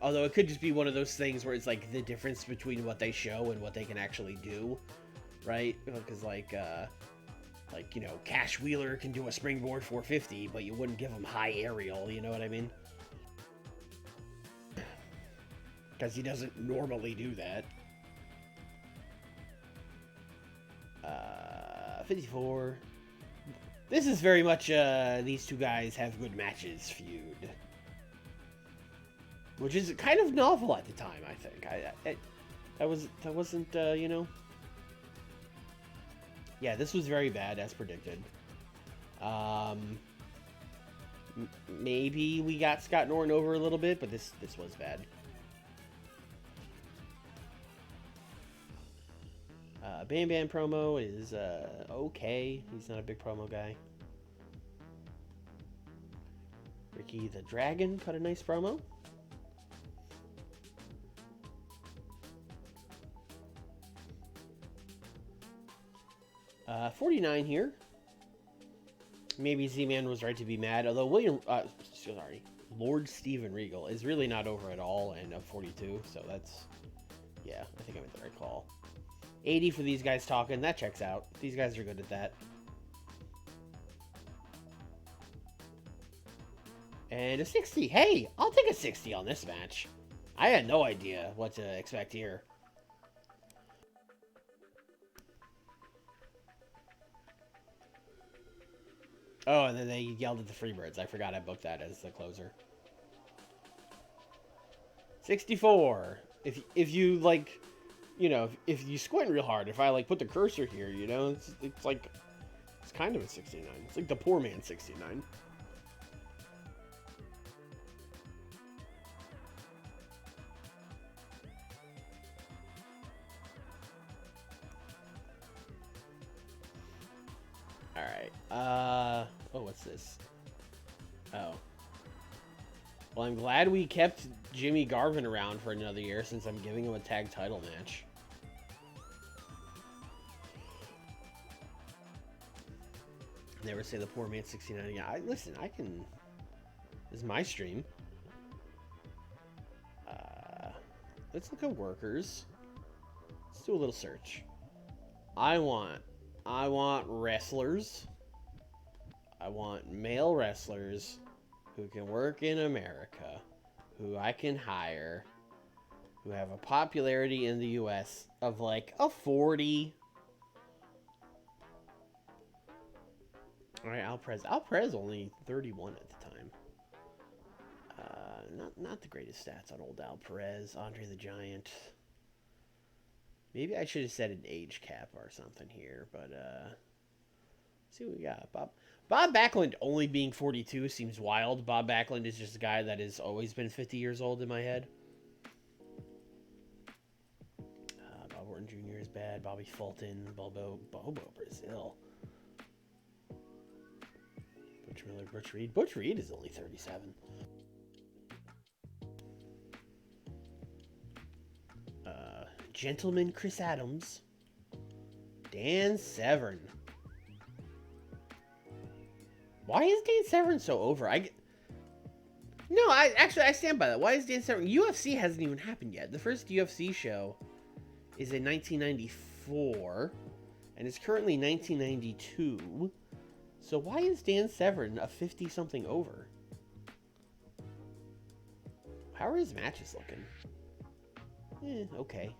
Although it could just be one of those things where it's like the difference between what they show and what they can actually do, right? Because like you know, Cash Wheeler can do a springboard 450, but you wouldn't give him high aerial, you know what I mean? Because he doesn't normally do that. 54. This is very much these two guys have good matches feud. Which is kind of novel at the time, I think. That wasn't, you know... Yeah, this was very bad, as predicted. Maybe we got Scott Norton over a little bit, but this was bad. Bam Bam promo is okay. He's not a big promo guy. Ricky the Dragon cut a nice promo. Uh, 49 here. Maybe Z-Man was right to be mad, although Lord Steven Regal is really not over at all, and a 42, so that's, yeah, I think I made the right call. 80 for these guys talking, that checks out. These guys are good at that. And a 60. Hey, I'll take a 60 on this match. I had no idea what to expect here. Oh, and then they yelled at the Freebirds. I forgot I booked that as the closer. 64. If you like, you know, if you squint real hard, if I like put the cursor here, you know, it's like it's kind of a 69. It's like the poor man 69. All right. Oh, what's this? Oh. Well, I'm glad we kept Jimmy Garvin around for another year since I'm giving him a tag title match. Never say the poor man 69 again. Listen, I can... This is my stream. Let's look at workers. Let's do a little search. I want wrestlers. I want male wrestlers who can work in America, who I can hire, who have a popularity in the US of like a 40. All right, Alprez only 31 at the time. Not the greatest stats on old Alprez. Andre the Giant. Maybe I should have set an age cap or something here, but let's see what we got. Bob Backlund only being 42 seems wild. Bob Backlund is just a guy that has always been 50 years old in my head. Bob Orton Jr. is bad. Bobby Fulton, Bobo Brazil. Butch Miller, Butch Reed. Butch Reed is only 37. Gentleman Chris Adams. Dan Severn. Why is Dan Severn so over? I stand by that. Why is Dan Severn? UFC hasn't even happened yet. The first UFC show is in 1994, and it's currently 1992. So why is Dan Severn a 50-something over? How are his matches looking? Okay.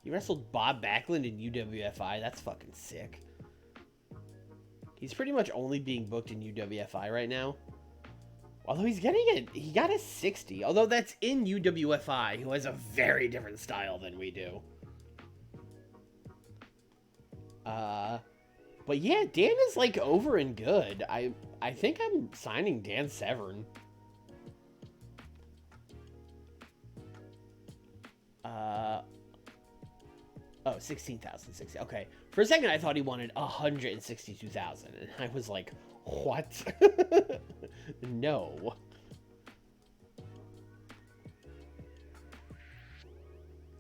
He wrestled Bob Backlund in UWFI. That's fucking sick. He's pretty much only being booked in UWFI right now. Although he got a 60. Although that's in UWFI, who has a very different style than we do. But yeah, Dan is like over and good. I think I'm signing Dan Severn. Oh, 16,060. Okay. For a second, I thought he wanted 162,000, and I was like, what? No.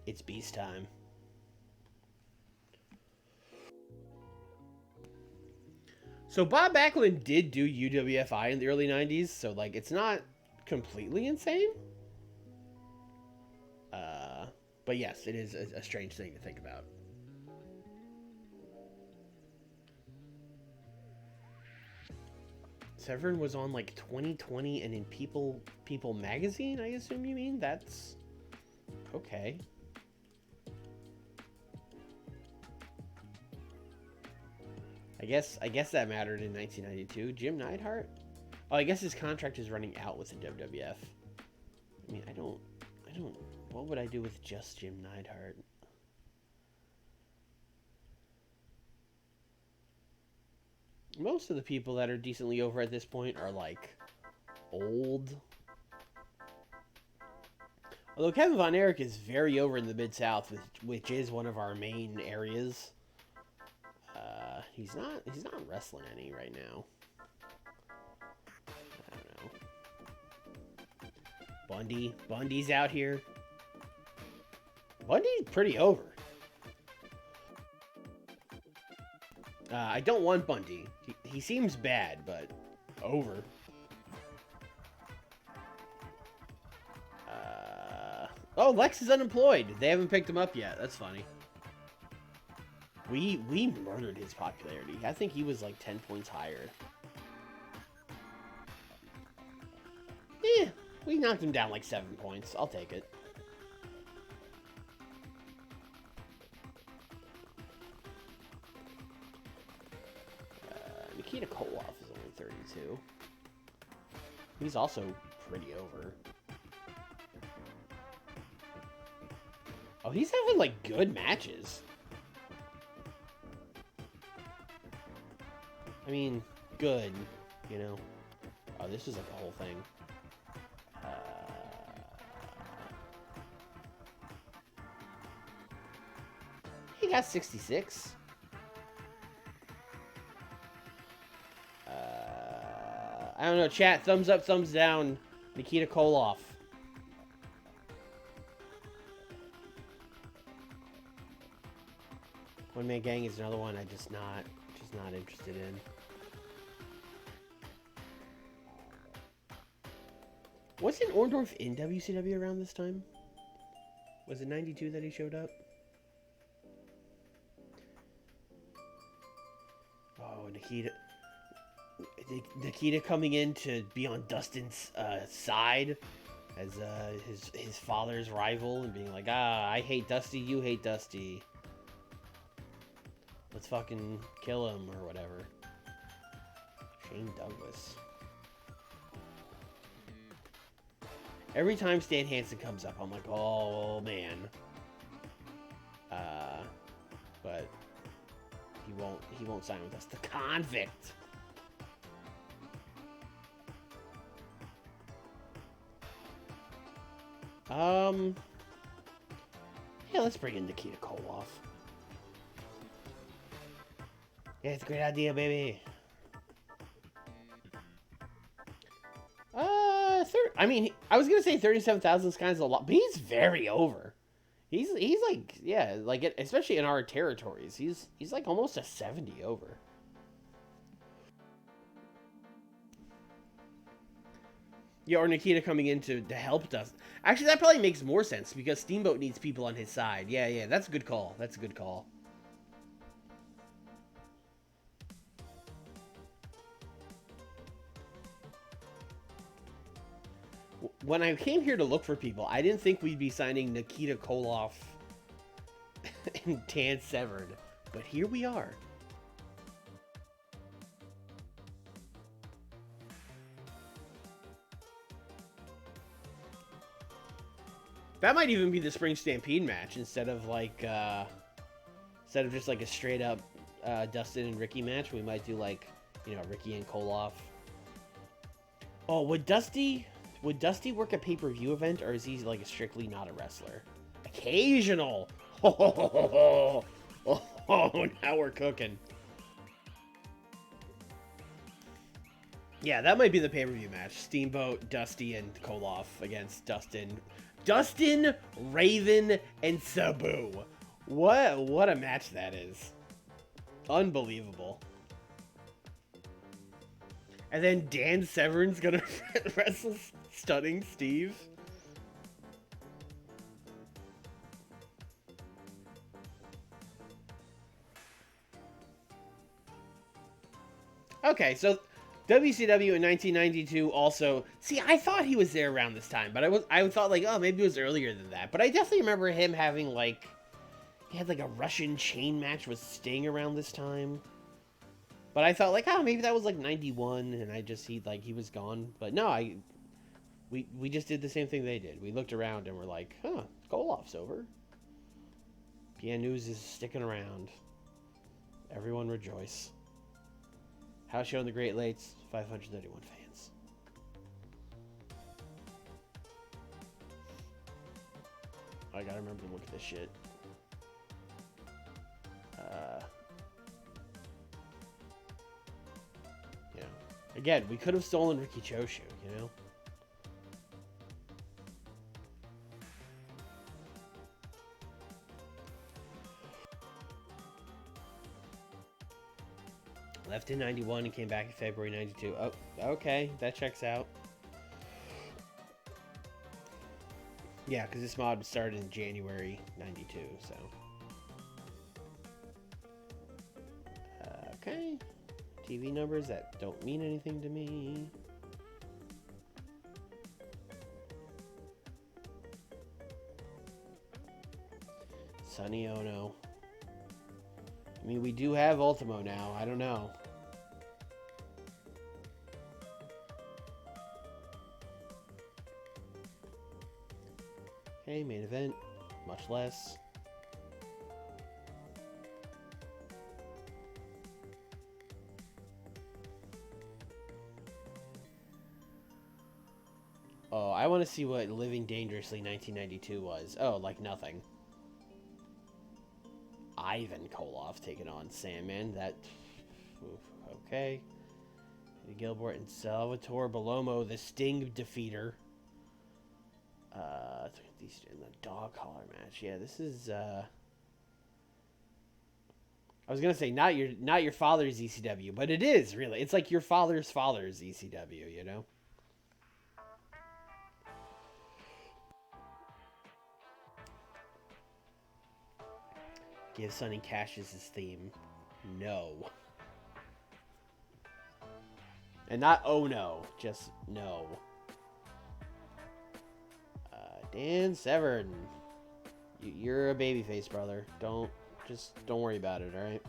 It's beast time. So Bob Backlund did do UWFI in the early 90s, so like it's not completely insane. But yes, it is a strange thing to think about. Severn was on like 2020 and in People magazine, I assume you mean? That's okay. I guess that mattered in 1992. Jim Neidhart? Oh, I guess his contract is running out with the WWF. I mean, I don't what would I do with just Jim Neidhart? Most of the people that are decently over at this point are like old. Although Kevin Von Erich is very over in the Mid-South, which is one of our main areas. He's not wrestling any right now. I don't know. Bundy's out here. Bundy's pretty over. I don't want Bundy. He seems bad, but over. Oh, Lex is unemployed. They haven't picked him up yet. That's funny. We murdered his popularity. I think he was like 10 points higher. We knocked him down like 7 points. I'll take it. Nikita Koloff is only 32. He's also pretty over. Oh, he's having, like, good matches. I mean, good, you know. Oh, this is like a whole thing. He got 66. I don't know, chat. Thumbs up, thumbs down. Nikita Koloff. One Man Gang is another one I'm just not interested in. Wasn't Orndorff in WCW around this time? Was it 92 that he showed up? Oh, Nikita coming in to be on Dustin's side as his father's rival and being like, I hate Dusty, you hate Dusty. Let's fucking kill him or whatever. Shane Douglas. Every time Stan Hansen comes up, I'm like, oh man. But he won't sign with us. The Convict. Yeah, let's bring in Nikita Koloff. Yeah, it's a great idea, baby. I mean, I was gonna say 37,000 is kind of a lot, but he's very over. He's like, yeah, like especially in our territories, he's like almost a 70 over. Yeah, or Nikita coming in to help us. Actually, that probably makes more sense because Steamboat needs people on his side. Yeah, that's a good call. That's a good call. When I came here to look for people, I didn't think we'd be signing Nikita Koloff and Dan Severn, but here we are. That might even be the Spring Stampede match instead of just like a straight up Dustin and Ricky match. We might do like, Ricky and Koloff. Oh, would Dusty work a pay-per-view event, or is he like strictly not a wrestler? Occasional. Oh, now we're cooking. Yeah, that might be the pay-per-view match. Steamboat, Dusty, and Koloff against Dustin, Raven, and Sabu. What a match that is. Unbelievable. And then Dan Severn's gonna wrestle Stunning Steve. Okay, so WCW in 1992 also... See, I thought he was there around this time, but I thought like, oh, maybe it was earlier than that. But I definitely remember him having like... He had like a Russian chain match with Sting around this time. But I thought like, oh, maybe that was like 91 and he was gone. But no, we just did the same thing they did. We looked around and we're like, huh, Koloff's over. PN News is sticking around. Everyone rejoice. House show in the Great Lakes, 531 fans. I gotta remember to look at this shit. Yeah. Again, we could have stolen Ricky Choshu, you know? Left in 91 and came back in February 92. Oh, okay. That checks out. Yeah, because this mod started in January 92, so. Okay. TV numbers that don't mean anything to me. Sonny Ono. I mean, we do have Ultimo now. I don't know. Okay, main event. Much less. Oh, I want to see what Living Dangerously 1992 was. Oh, like nothing. Ivan Koloff taking on Sandman. That... Oof, okay. Gilbert and Salvatore Bellomo, the Sting defeater. These in the dog collar match. Yeah, this is... I was gonna say not your father's ECW, but it is really. It's like your father's ECW, you know. Give Sonny Cashes his theme. No. And not oh no, just no. Dan Severn. You're a babyface, brother. Don't worry about it, alright?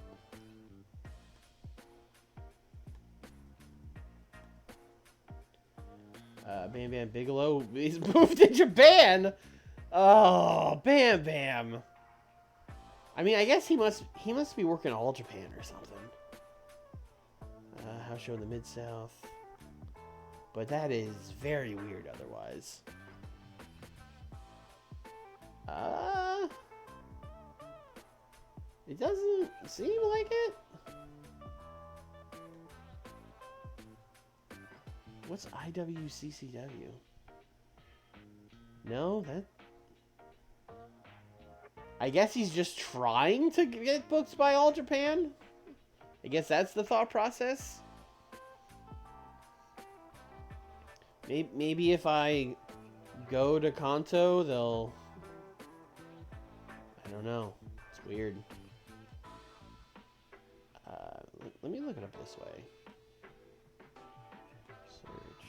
Bam Bam Bigelow. He's moved to Japan! Oh, Bam Bam. I mean, I guess he must be working All Japan or something. House show in the Mid-South. But that is very weird otherwise. It doesn't seem like it. What's IWCCW? No, that... I guess he's just trying to get booked by All Japan? I guess that's the thought process? Maybe if I go to Kanto, they'll... I don't know. It's weird. Let me look it up this way. Search.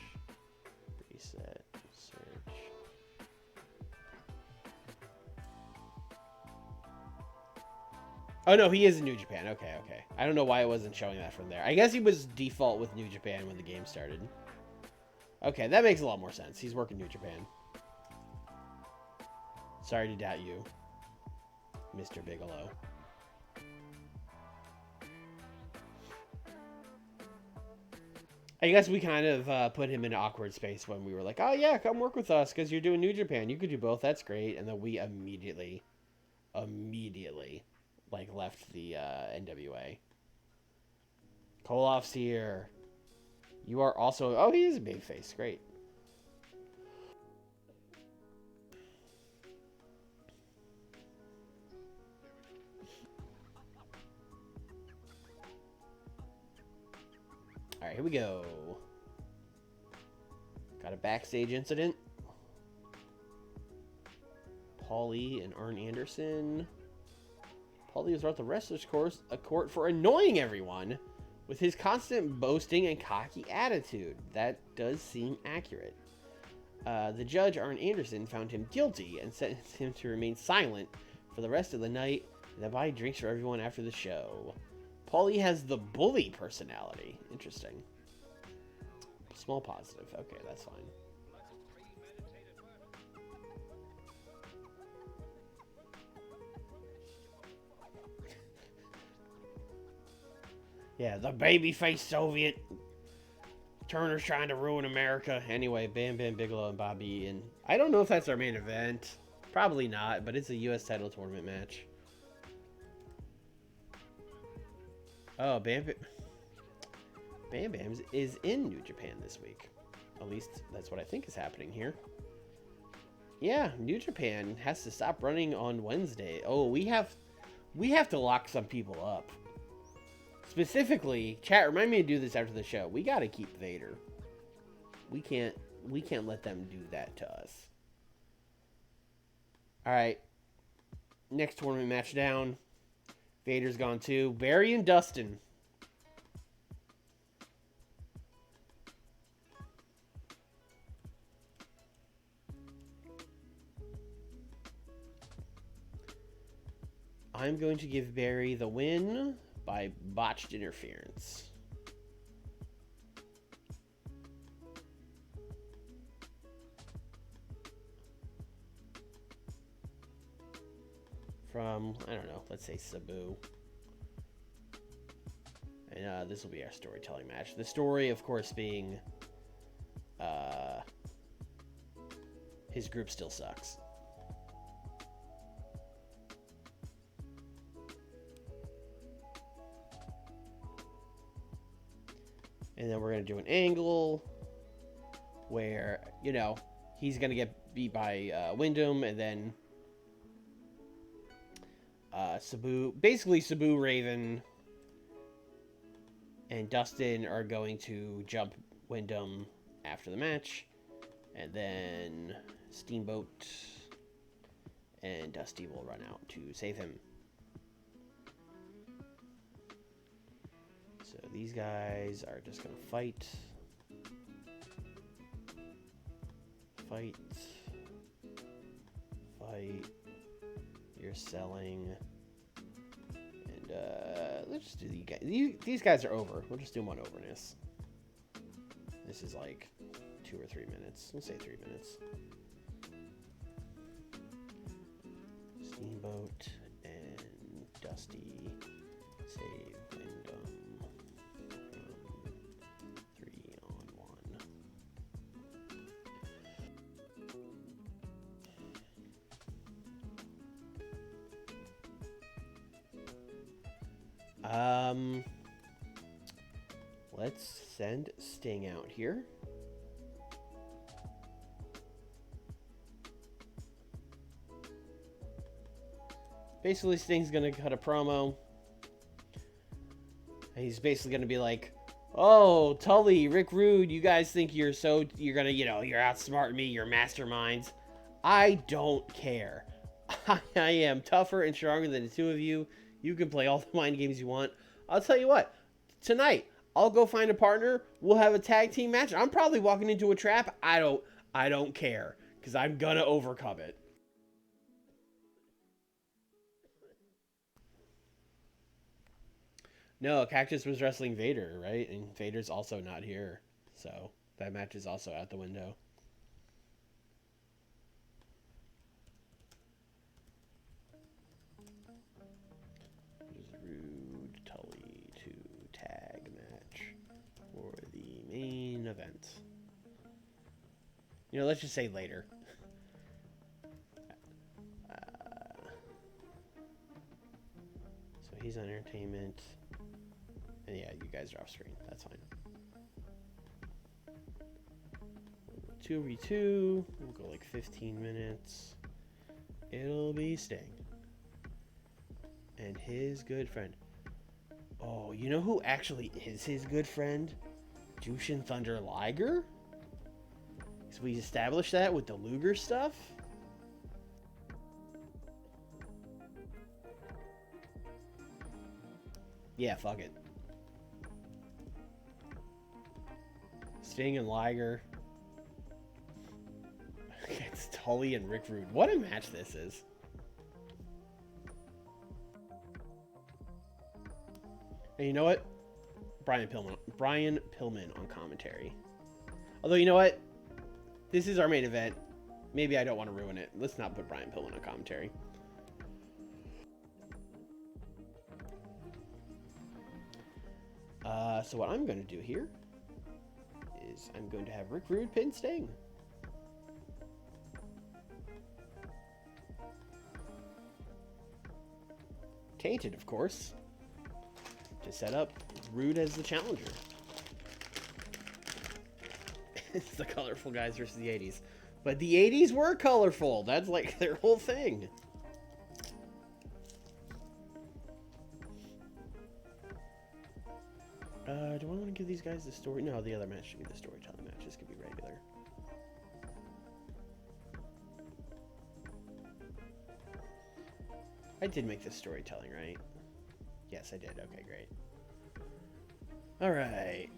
Reset. Search. Oh, no, he is in New Japan. Okay, okay. I don't know why it wasn't showing that from there. I guess he was default with New Japan when the game started. Okay, that makes a lot more sense. He's working New Japan. Sorry to doubt you, Mr. Bigelow. I guess we kind of put him in an awkward space when we were like, oh yeah, come work with us because you're doing New Japan. You could do both. That's great. And then we immediately, like, left the NWA. Koloff's here. You are also... Oh, he is a babyface. Great. Alright, here we go. Got a backstage incident. Paulie and Arn Anderson. Paulie was brought the wrestler's court for annoying everyone with his constant boasting and cocky attitude. That does seem accurate. The judge, Arn Anderson, found him guilty and sentenced him to remain silent for the rest of the night and to buy drinks for everyone after the show. Paulie has the bully personality. Interesting. Small positive. Okay, that's fine. Yeah, the babyface Soviet. Turner's trying to ruin America. Anyway, Bam Bam Bigelow and Bobby Eaton. I don't know if that's our main event. Probably not, but it's a U.S. title tournament match. Oh, Bam Bam is in New Japan this week. At least that's what I think is happening here. Yeah, New Japan has to stop running on Wednesday. Oh, we have to lock some people up. Specifically, chat, remind me to do this after the show. We got to keep Vader. We can't let them do that to us. All right. Next tournament match down. Vader's gone too. Barry and Dustin. I'm going to give Barry the win by botched interference. From, I don't know, let's say Sabu. And this will be our storytelling match. The story, of course, being his group still sucks. And then we're going to do an angle where, you know, he's going to get beat by Wyndham, and then Sabu, Raven, and Dustin are going to jump Wyndham after the match, and then Steamboat and Dusty will run out to save him. So these guys are just going to fight. You're selling. And let's just do these guys. These guys are over. We'll just do them on overness. This is like 2 or 3 minutes. Let's say 3 minutes. Steamboat and Dusty save Wyndham from 3-on-1. Let's send Sting out here. Basically, Sting's gonna cut a promo. He's basically gonna be like, "Oh, Tully, Rick Rude, you guys think you're gonna, you're outsmarting me, you're masterminds. I don't care. I am tougher and stronger than the two of you. You can play all the mind games you want. I'll tell you what, tonight, I'll go find a partner. We'll have a tag team match. I'm probably walking into a trap. I don't care, because I'm gonna overcome it." No, Cactus was wrestling Vader, right? And Vader's also not here. So that match is also out the window. Rude Tully 2 tag match for the main event. Let's just say later. So he's on entertainment. And yeah, you guys are off screen. That's fine. 2v2. We'll go like 15 minutes. It'll be Sting. And his good friend. Oh, you know who actually is his good friend? Jushin Thunder Liger? So we established that with the Luger stuff? Yeah, fuck it. Sting and Liger against Tully and Rick Rude. What a match this is. And you know what? Brian Pillman on commentary. Although, you know what? This is our main event. Maybe I don't want to ruin it. Let's not put Brian Pillman on commentary. So what I'm going to do here is I'm going to have Rick Rude pin Sting. Tainted, of course, to set up Rude as the challenger. It's the colorful guys versus the 80s. But the 80s were colorful. That's like their whole thing. Do I want to give these guys the story? No, the other match should be the storytelling match. This could be regular. I did make this storytelling, right? Yes, I did. Okay, great. All right.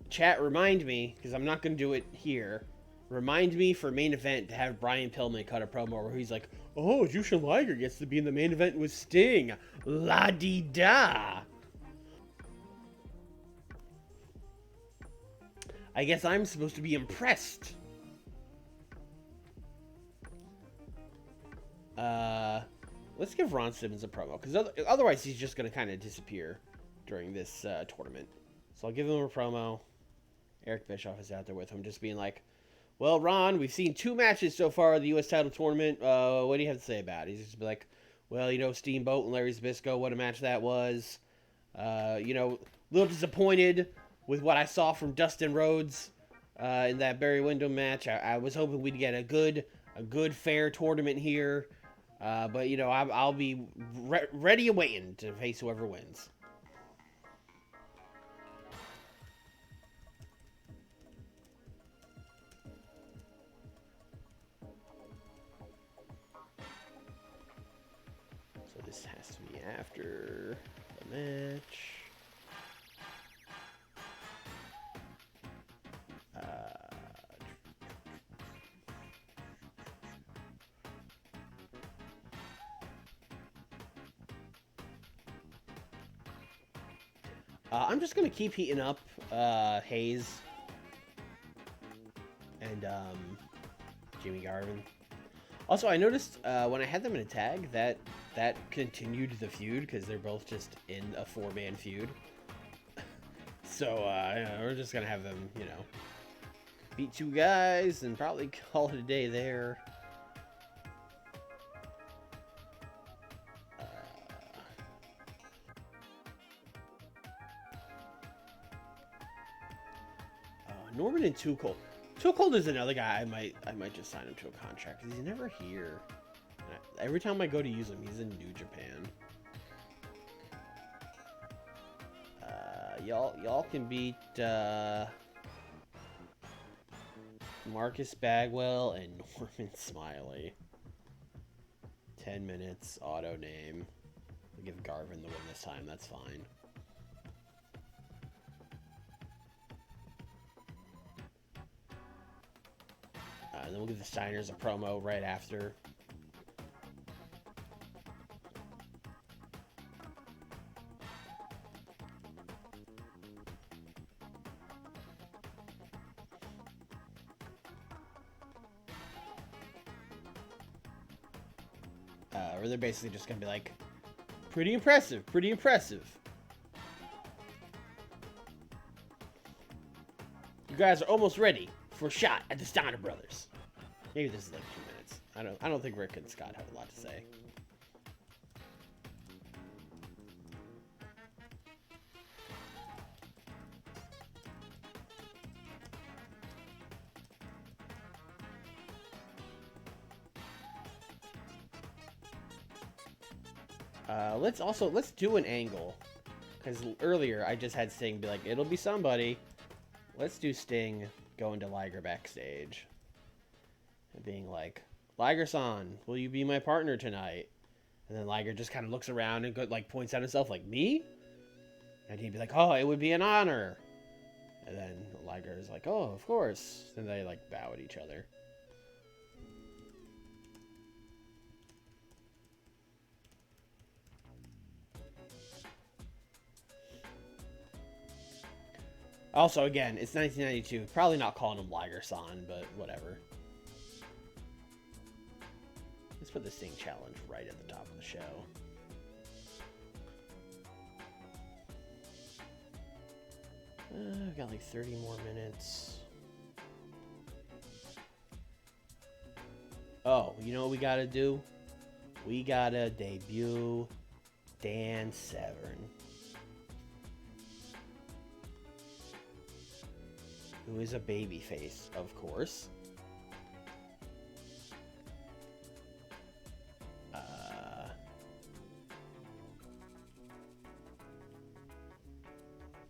Chat, remind me, because I'm not going to do it here. Remind me for main event to have Brian Pillman cut a promo where he's like, "Oh, Jushin Liger gets to be in the main event with Sting. La-di-da." I guess I'm supposed to be impressed. Let's give Ron Simmons a promo, because otherwise he's just going to kind of disappear during this tournament. So I'll give him a promo. Eric Bischoff is out there with him, just being like, "Well, Ron, we've seen 2 matches so far in the U.S. title tournament. What do you have to say about it?" He's just be like, "Well, you know, Steamboat and Larry Zbyszko, what a match that was. You know, a little disappointed with what I saw from Dustin Rhodes in that Barry Windham match. I was hoping we'd get a good, fair tournament here. But, you know, I'll be ready and waiting to face whoever wins." So this has to be after the match. I'm just going to keep heating up Hayes and Jimmy Garvin. Also, I noticed when I had them in a tag that continued the feud because they're both just in a 4-man feud. So we're just going to have them, you know, beat 2 guys and probably call it a day there. Norman and Too Cold. Too Cold is another guy I might just sign him to a contract because he's never here. Every time I go to use him, he's in New Japan. Y'all can beat Marcus Bagwell and Norman Smiley. 10 minutes, auto name. I'll give Garvin the win this time, that's fine. And then we'll give the Steiners a promo right after. Where they're basically just going to be like, pretty impressive, pretty impressive. You guys are almost ready for a shot at the Steiner brothers. Maybe this is like 2 minutes. I don't think Rick and Scott have a lot to say. Let's do an angle, because earlier I just had Sting be like, "It'll be somebody." Let's do Sting going to Liger backstage and being like, "Liger-san, will you be my partner tonight?" And then Liger just kind of looks around and points at himself like, "Me?" And he'd be like, "Oh, it would be an honor." And then Liger is like, "Oh, of course." And they like bow at each other. Also, again, it's 1992. Probably not calling him Liger-san, but whatever. Let's put the Sting challenge right at the top of the show. We've got like 30 more minutes. Oh, you know what we gotta do? We gotta debut Dan Severn, who is a babyface, of course.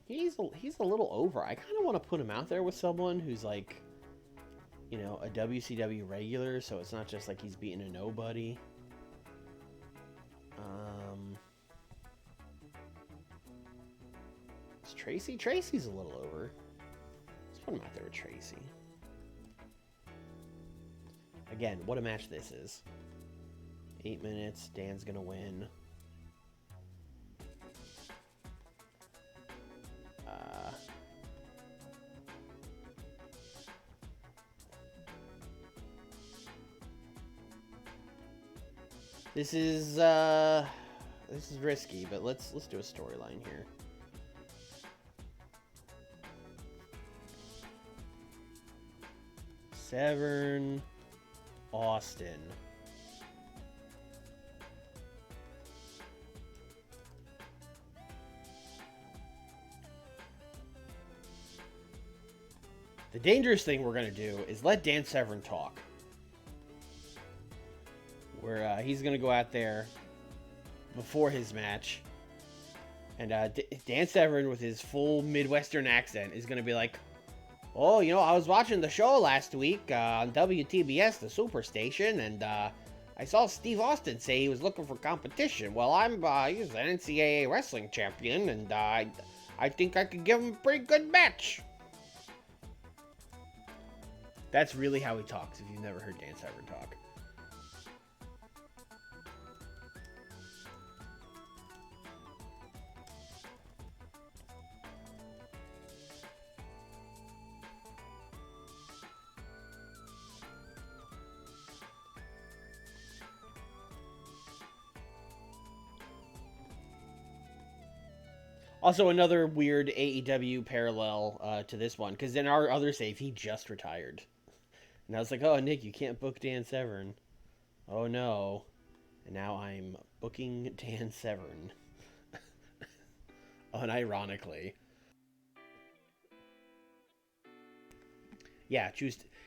He's a little over. I kind of want to put him out there with someone who's like, you know, a WCW regular, so it's not just like he's beating a nobody. It's Tracy? Tracy's a little over. Let's put him out there with Tracy. Again, what a match this is. 8 minutes. Dan's gonna win. This is risky, but let's do a storyline here. Severn, Austin. The dangerous thing we're gonna do is let Dan Severn talk. Where he's gonna go out there before his match, and Dan Severn with his full Midwestern accent is gonna be like, "Oh, you know, I was watching the show last week on WTBS, the Superstation, and I saw Steve Austin say he was looking for competition. Well, he's an NCAA wrestling champion, and I think I could give him a pretty good match." That's really how he talks. If you've never heard Dan Severn talk. Also, another weird AEW parallel to this one, because in our other save, he just retired. And I was like, oh, Nick, you can't book Dan Severn. Oh, no. And now I'm booking Dan Severn. Unironically. Yeah,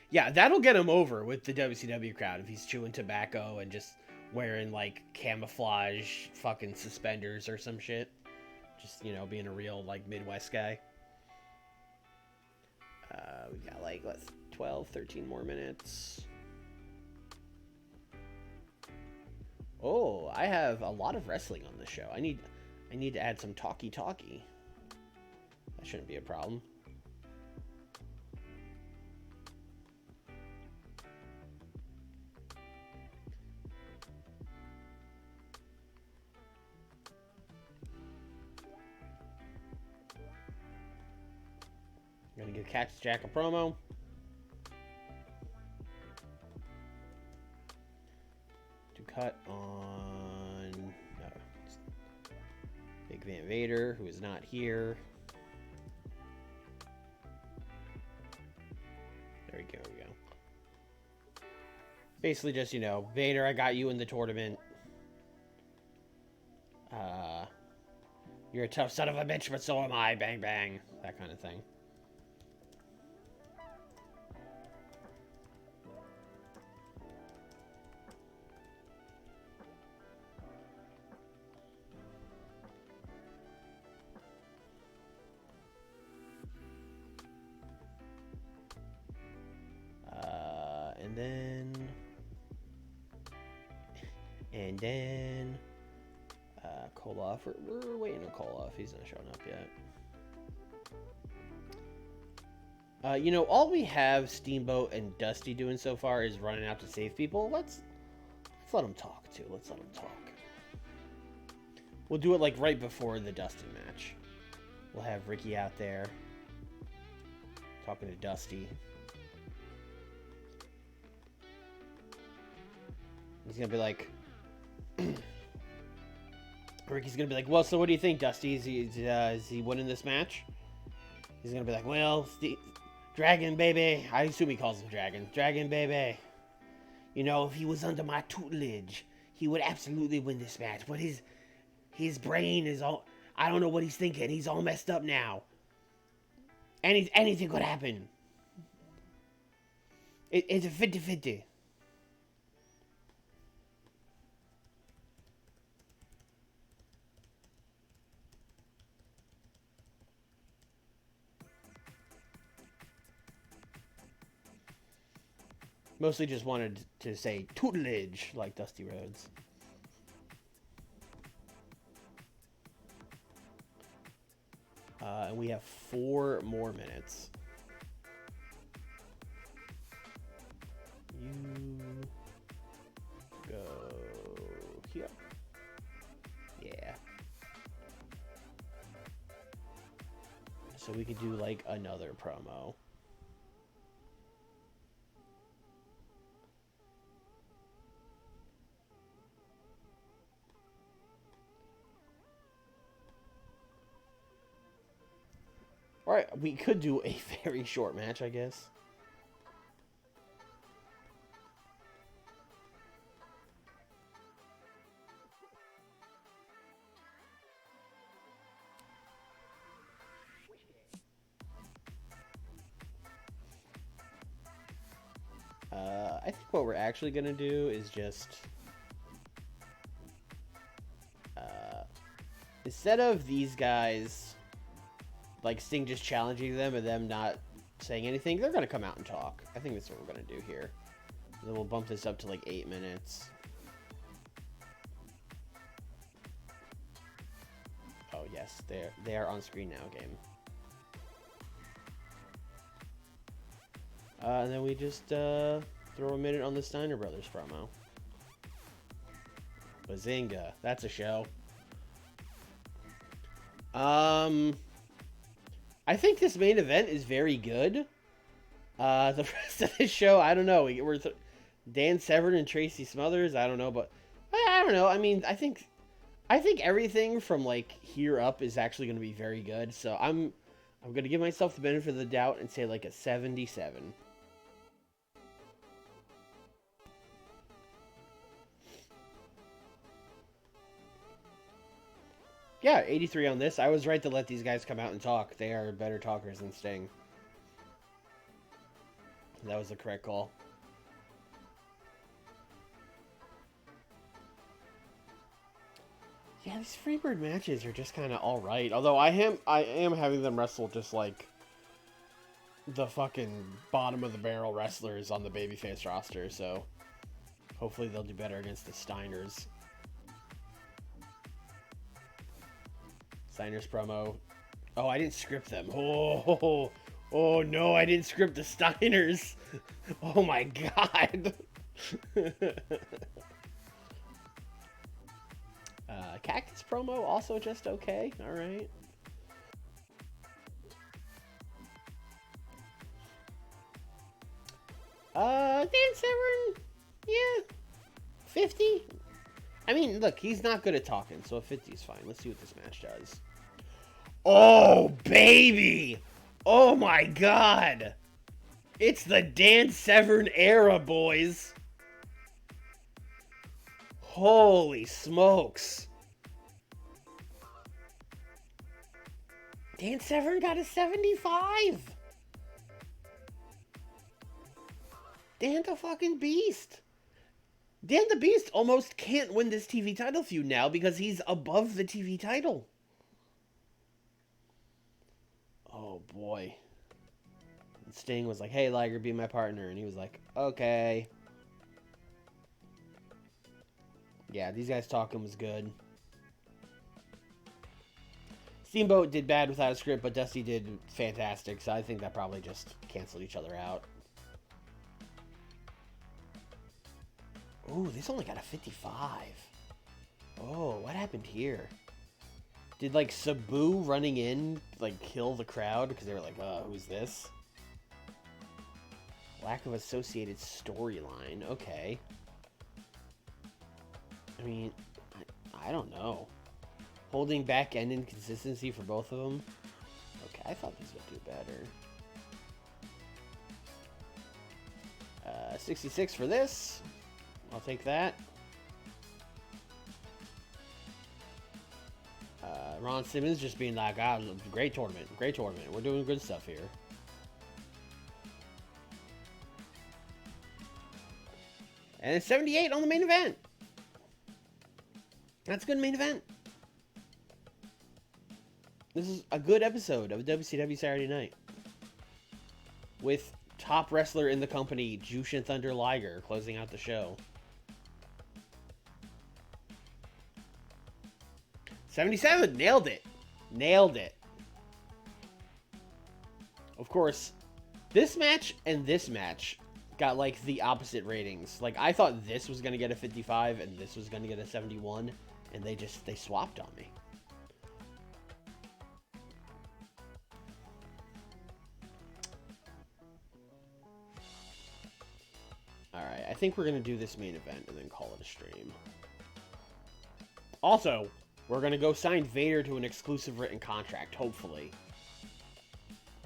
yeah, that'll get him over with the WCW crowd if he's chewing tobacco and just wearing, like, camouflage fucking suspenders or some shit. Just, you know, being a real, like, Midwest guy. We got, like, 12, 13 more minutes. Oh, I have a lot of wrestling on this show. I need to add some talkie. That shouldn't be a problem. I'm gonna give Cactus Jack a promo. To cut on Big Van Vader, who is not here. There we go. Basically just, you know, Vader, I got you in the tournament. You're a tough son of a bitch, but so am I. Bang, bang. That kind of thing. And then Koloff. We're waiting on Koloff. He's not showing up yet. You know, all we have Steamboat and Dusty doing so far is running out to save people. Let's let them talk too. Let's let them talk. We'll do it like right before the Dusty match. We'll have Ricky out there talking to Dusty. He's gonna be like, Ricky's gonna be like, well, so what do you think, Dusty? Is he winning this match? He's gonna be like, well, Dragon, baby. I assume he calls him Dragon. Dragon, baby. You know, if he was under my tutelage, he would absolutely win this match. But his brain is all... I don't know what he's thinking. He's all messed up now. Anything could happen. It's a 50-50. Mostly just wanted to say tutelage like Dusty Rhodes. And we have 4 more minutes. You go here. Yeah. So we could do like another promo. Alright, we could do a very short match, I guess. I think what we're actually going to do is just... instead of these guys... like Sting just challenging them and them not saying anything, they're going to come out and talk. I think that's what we're going to do here. And then we'll bump this up to like 8 minutes. Oh yes, they are on screen now, game. And then we just throw a minute on the Steiner Brothers promo. Bazinga, that's a show. I think this main event is very good. The rest of the show, I don't know. We're Dan Severn and Tracy Smothers. I don't know, but I don't know. I mean, I think everything from like here up is actually going to be very good. So I'm going to give myself the benefit of the doubt and say like a 77. Yeah, 83 on this. I was right to let these guys come out and talk. They are better talkers than Sting. That was the correct call. Yeah, these Freebird matches are just kind of alright. Although I am having them wrestle just like the fucking bottom of the barrel wrestlers on the babyface roster. So hopefully they'll do better against the Steiners. Steiner's promo. Oh, I didn't script them. Oh no, I didn't script the Steiners. Oh my god. Cactus promo, also just okay. Alright. Dan Severn, yeah. 50? I mean, look, he's not good at talking, so a 50 is fine. Let's see what this match does. Oh, baby! Oh my god! It's the Dan Severn era, boys! Holy smokes! Dan Severn got a 75! Dan the fucking Beast! Dan the Beast almost can't win this TV title feud now because he's above the TV title. Oh boy. And Sting was like, hey Liger, be my partner. And he was like, okay. Yeah, these guys talking was good. Steamboat did bad without a script, but Dusty did fantastic. So I think that probably just canceled each other out. Ooh, this only got a 55. Oh, what happened here? Did, like, Sabu running in, like, kill the crowd? Because they were like, who's this? Lack of associated storyline. Okay. I mean, I don't know. Holding back and inconsistency for both of them? Okay, I thought these would do better. 66 for this. I'll take that. Ron Simmons just being like, ah, great tournament. Great tournament. We're doing good stuff here. And it's 78 on the main event. That's a good main event. This is a good episode of WCW Saturday Night. With top wrestler in the company, Jushin Thunder Liger, closing out the show. 77! Nailed it! Nailed it. Of course, this match and this match got, like, the opposite ratings. Like, I thought this was going to get a 55 and this was going to get a 71, and they swapped on me. Alright, I think we're going to do this main event and then call it a stream. Also, we're going to go sign Vader to an exclusive written contract, hopefully.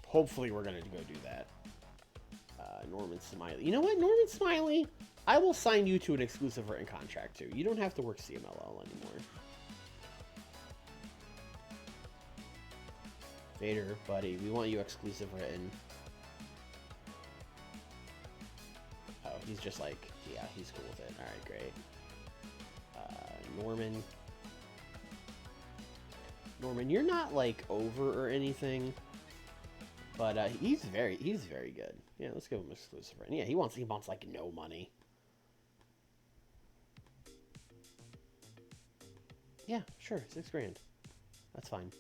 Hopefully we're going to go do that. Norman Smiley. You know what, Norman Smiley? I will sign you to an exclusive written contract, too. You don't have to work CMLL anymore. Vader, buddy, we want you exclusive written. Oh, he's just like, yeah, he's cool with it. Alright, great. Norman. Norman, you're not, like, over or anything. But, he's very good. Yeah, let's give him exclusive. Yeah, he wants, like, no money. Yeah, sure, $6 grand. That's fine.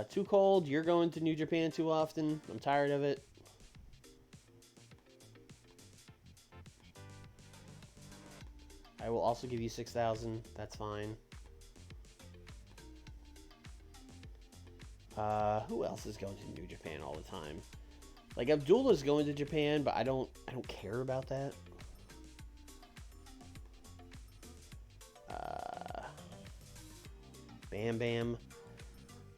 Too cold. You're going to New Japan too often. I'm tired of it. I will also give you 6,000. That's fine. Who else is going to New Japan all the time? Like, Abdullah's going to Japan, but I don't care about that. Bam Bam.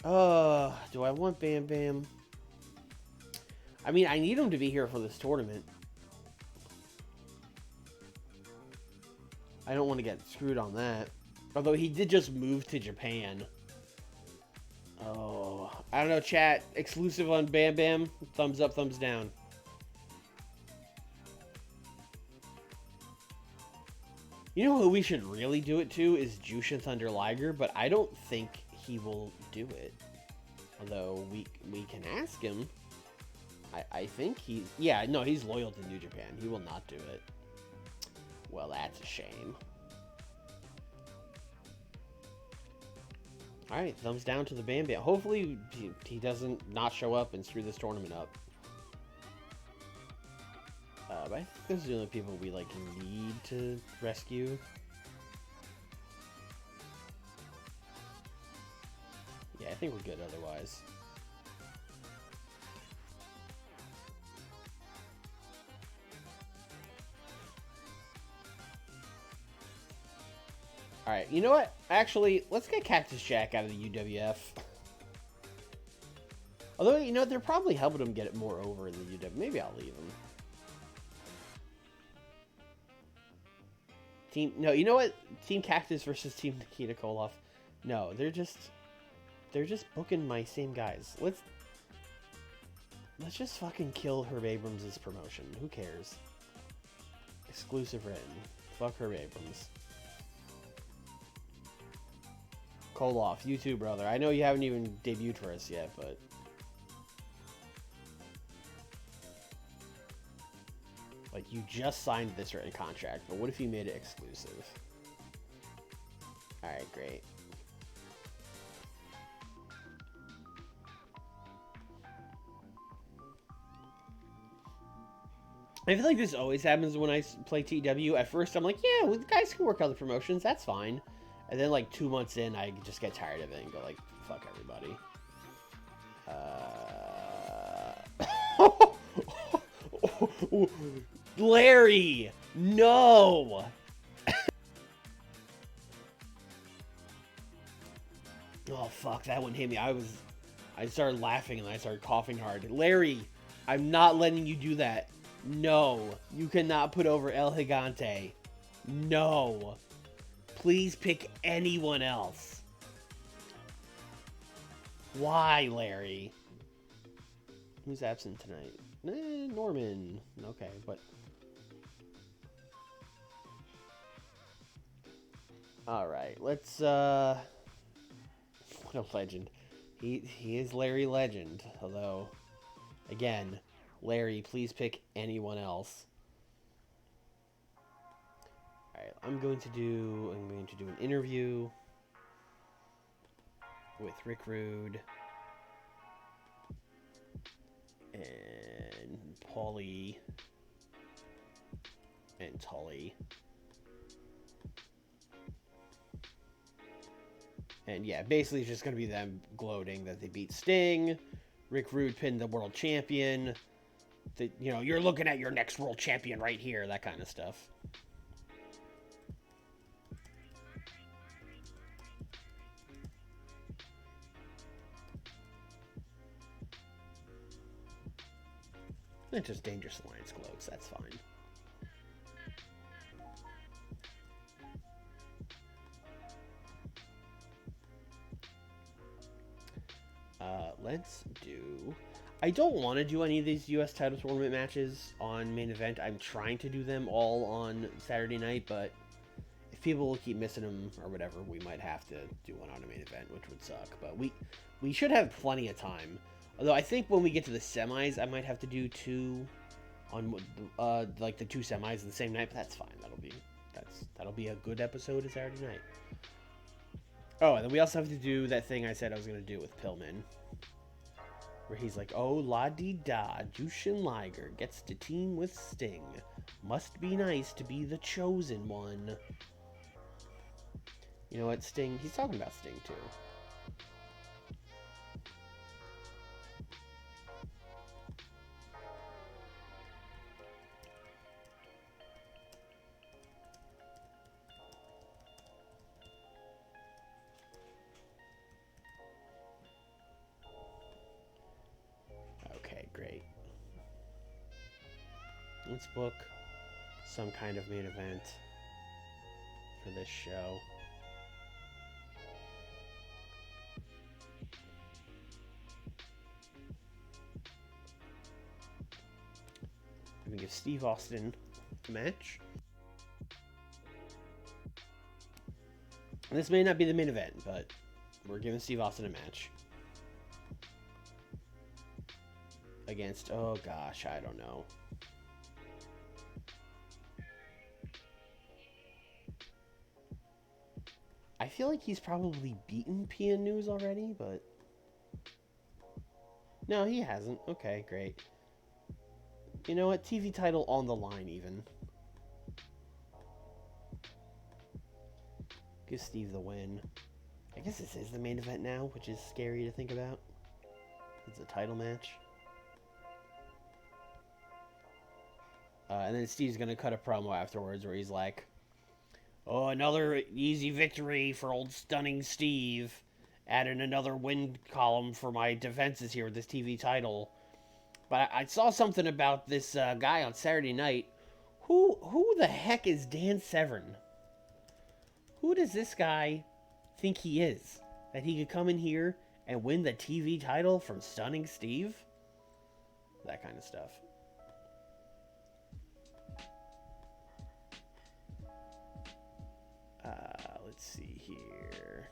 Do I want Bam Bam? I mean, I need him to be here for this tournament. I don't want to get screwed on that. Although he did just move to Japan. Oh, I don't know, chat. Exclusive on Bam Bam. Thumbs up, thumbs down. You know who we should really do it to is Jushin Thunder Liger, but I don't think he will do it. Although we can ask him. I think he's... Yeah, no, he's loyal to New Japan. He will not do it. Well, that's a shame. Alright, thumbs down to the Bam Bam. Hopefully he doesn't not show up and screw this tournament up. But I think those are the only people we, like, need to rescue. Yeah, I think we're good otherwise. Alright, you know what? Actually, let's get Cactus Jack out of the UWF. Although, you know, they're probably helping him get it more over in the UWF. Maybe I'll leave him. No, you know what? Team Cactus versus Team Nikita Koloff. No, they're just booking my same guys. Let's just fucking kill Herb Abrams' promotion. Who cares? Exclusive written. Fuck Herb Abrams. Koloff, you too, brother. I know you haven't even debuted for us yet, but... Like, you just signed this written contract, but what if you made it exclusive? Alright, great. I feel like this always happens when I play TEW. At first, I'm like, yeah, well, the guys can work other promotions, that's fine. And then, like, 2 months in, I just get tired of it and go, like, fuck everybody. Larry! No! Oh, fuck, that one hit me. I started laughing and I started coughing hard. Larry, I'm not letting you do that. No. You cannot put over El Gigante. No. Please pick anyone else. Why, Larry? Who's absent tonight? Norman. Okay, but... Alright, let's, What a legend. He is Larry Legend, although... Again, Larry, please pick anyone else. Alright, I'm going to do an interview with Rick Rude and Paulie and Tully. And yeah, basically it's just going to be them gloating that they beat Sting. Rick Rude pinned the world champion. That, you know, you're looking at your next world champion right here. That kind of stuff. It's just Dangerous Alliance gloats. That's fine. Let's do... I don't want to do any of these U.S. title tournament matches on main event. I'm trying to do them all on Saturday night, but if people will keep missing them or whatever, we might have to do one on a main event, which would suck. But we should have plenty of time. Although I think when we get to the semis, I might have to do two on like the two semis the same night, but that's fine. That'll be a good episode of Saturday night. Oh, and then we also have to do that thing I said I was going to do with Pillman. Where he's like, oh, la-dee-da, Jushin Liger gets to team with Sting. Must be nice to be the chosen one. You know what, Sting? He's talking about Sting, too. Great. Let's book some kind of main event for this show. I'm gonna give Steve Austin a match. This may not be the main event, but we're giving Steve Austin a match. Against, oh gosh, I don't know. I feel like he's probably beaten PN News already, but... No, he hasn't. Okay, great. You know what? TV title on the line, even. Give Steve the win. I guess this is the main event now, which is scary to think about. It's a title match. And then Steve's going to cut a promo afterwards where he's like, oh, another easy victory for old Stunning Steve. Adding another win column for my defenses here with this TV title. But I saw something about this guy on Saturday night. Who the heck is Dan Severn? Who does this guy think he is? That he could come in here and win the TV title from Stunning Steve? That kind of stuff. Let's see here.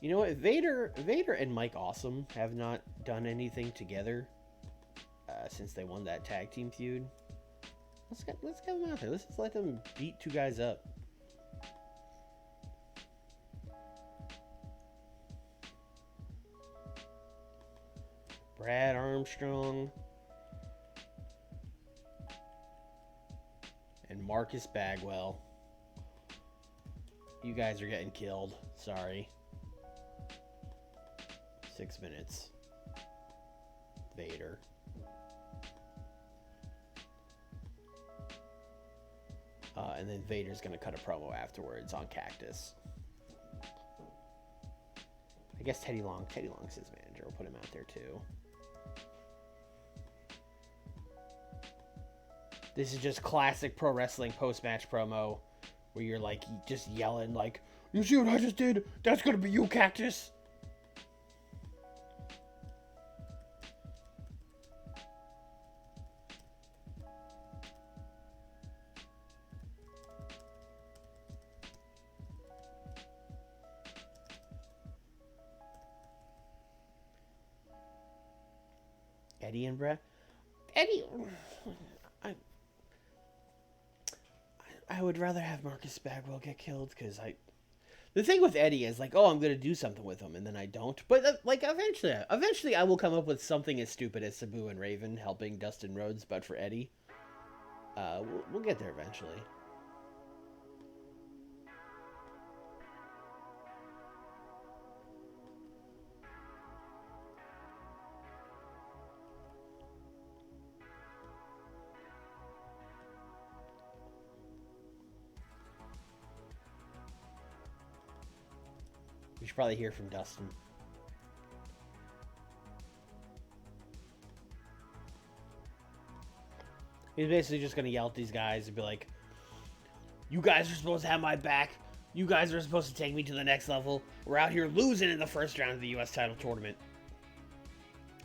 You know what? Vader and Mike Awesome have not done anything together since they won that tag team feud. Let's get them out there. Let's just let them beat two guys up. Brad Armstrong and Marcus Bagwell. You guys are getting killed. Sorry. 6 minutes. Vader. And then Vader's going to cut a promo afterwards on Cactus. I guess Teddy Long's his manager. we'll put him out there too. This is just classic pro wrestling post-match promo where you're like just yelling like, "You see what I just did? That's gonna be you, Cactus." Eddie and Brett. Eddie, I would rather have Marcus Bagwell get killed because the thing with Eddie is like, oh, I'm gonna do something with him, and then I don't. But like eventually, I will come up with something as stupid as Sabu and Raven helping Dustin Rhodes, but for Eddie, we'll get there eventually. We should probably hear from Dustin. He's basically just going to yell at these guys and be like, "You guys are supposed to have my back. You guys are supposed to take me to the next level. We're out here losing in the first round of the U.S. title tournament.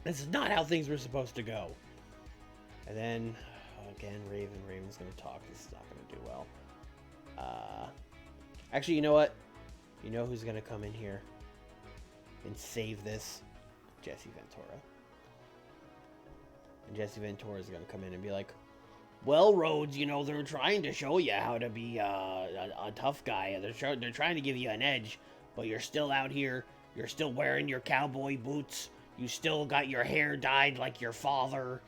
This is not how things were supposed to go." And then, again, Raven's going to talk. This is not going to do well. Actually, you know what? You know who's going to come in here and save this? Jesse Ventura. And Jesse Ventura is going to come in and be like, "Well, Rhodes, you know, they're trying to show you how to be a tough guy. They're trying to give you an edge, but you're still out here. You're still wearing your cowboy boots. You still got your hair dyed like your father.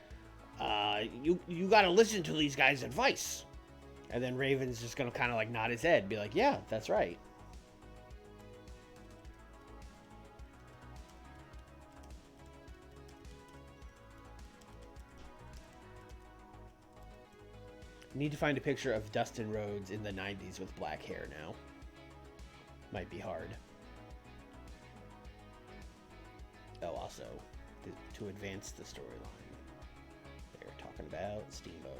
You got to listen to these guys' advice." And then Raven's just going to kind of like nod his head, be like, "Yeah, that's right." Need to find a picture of Dustin Rhodes in the 90s with black hair now. Might be hard. Oh, also, to advance the storyline, they're talking about Steamboat.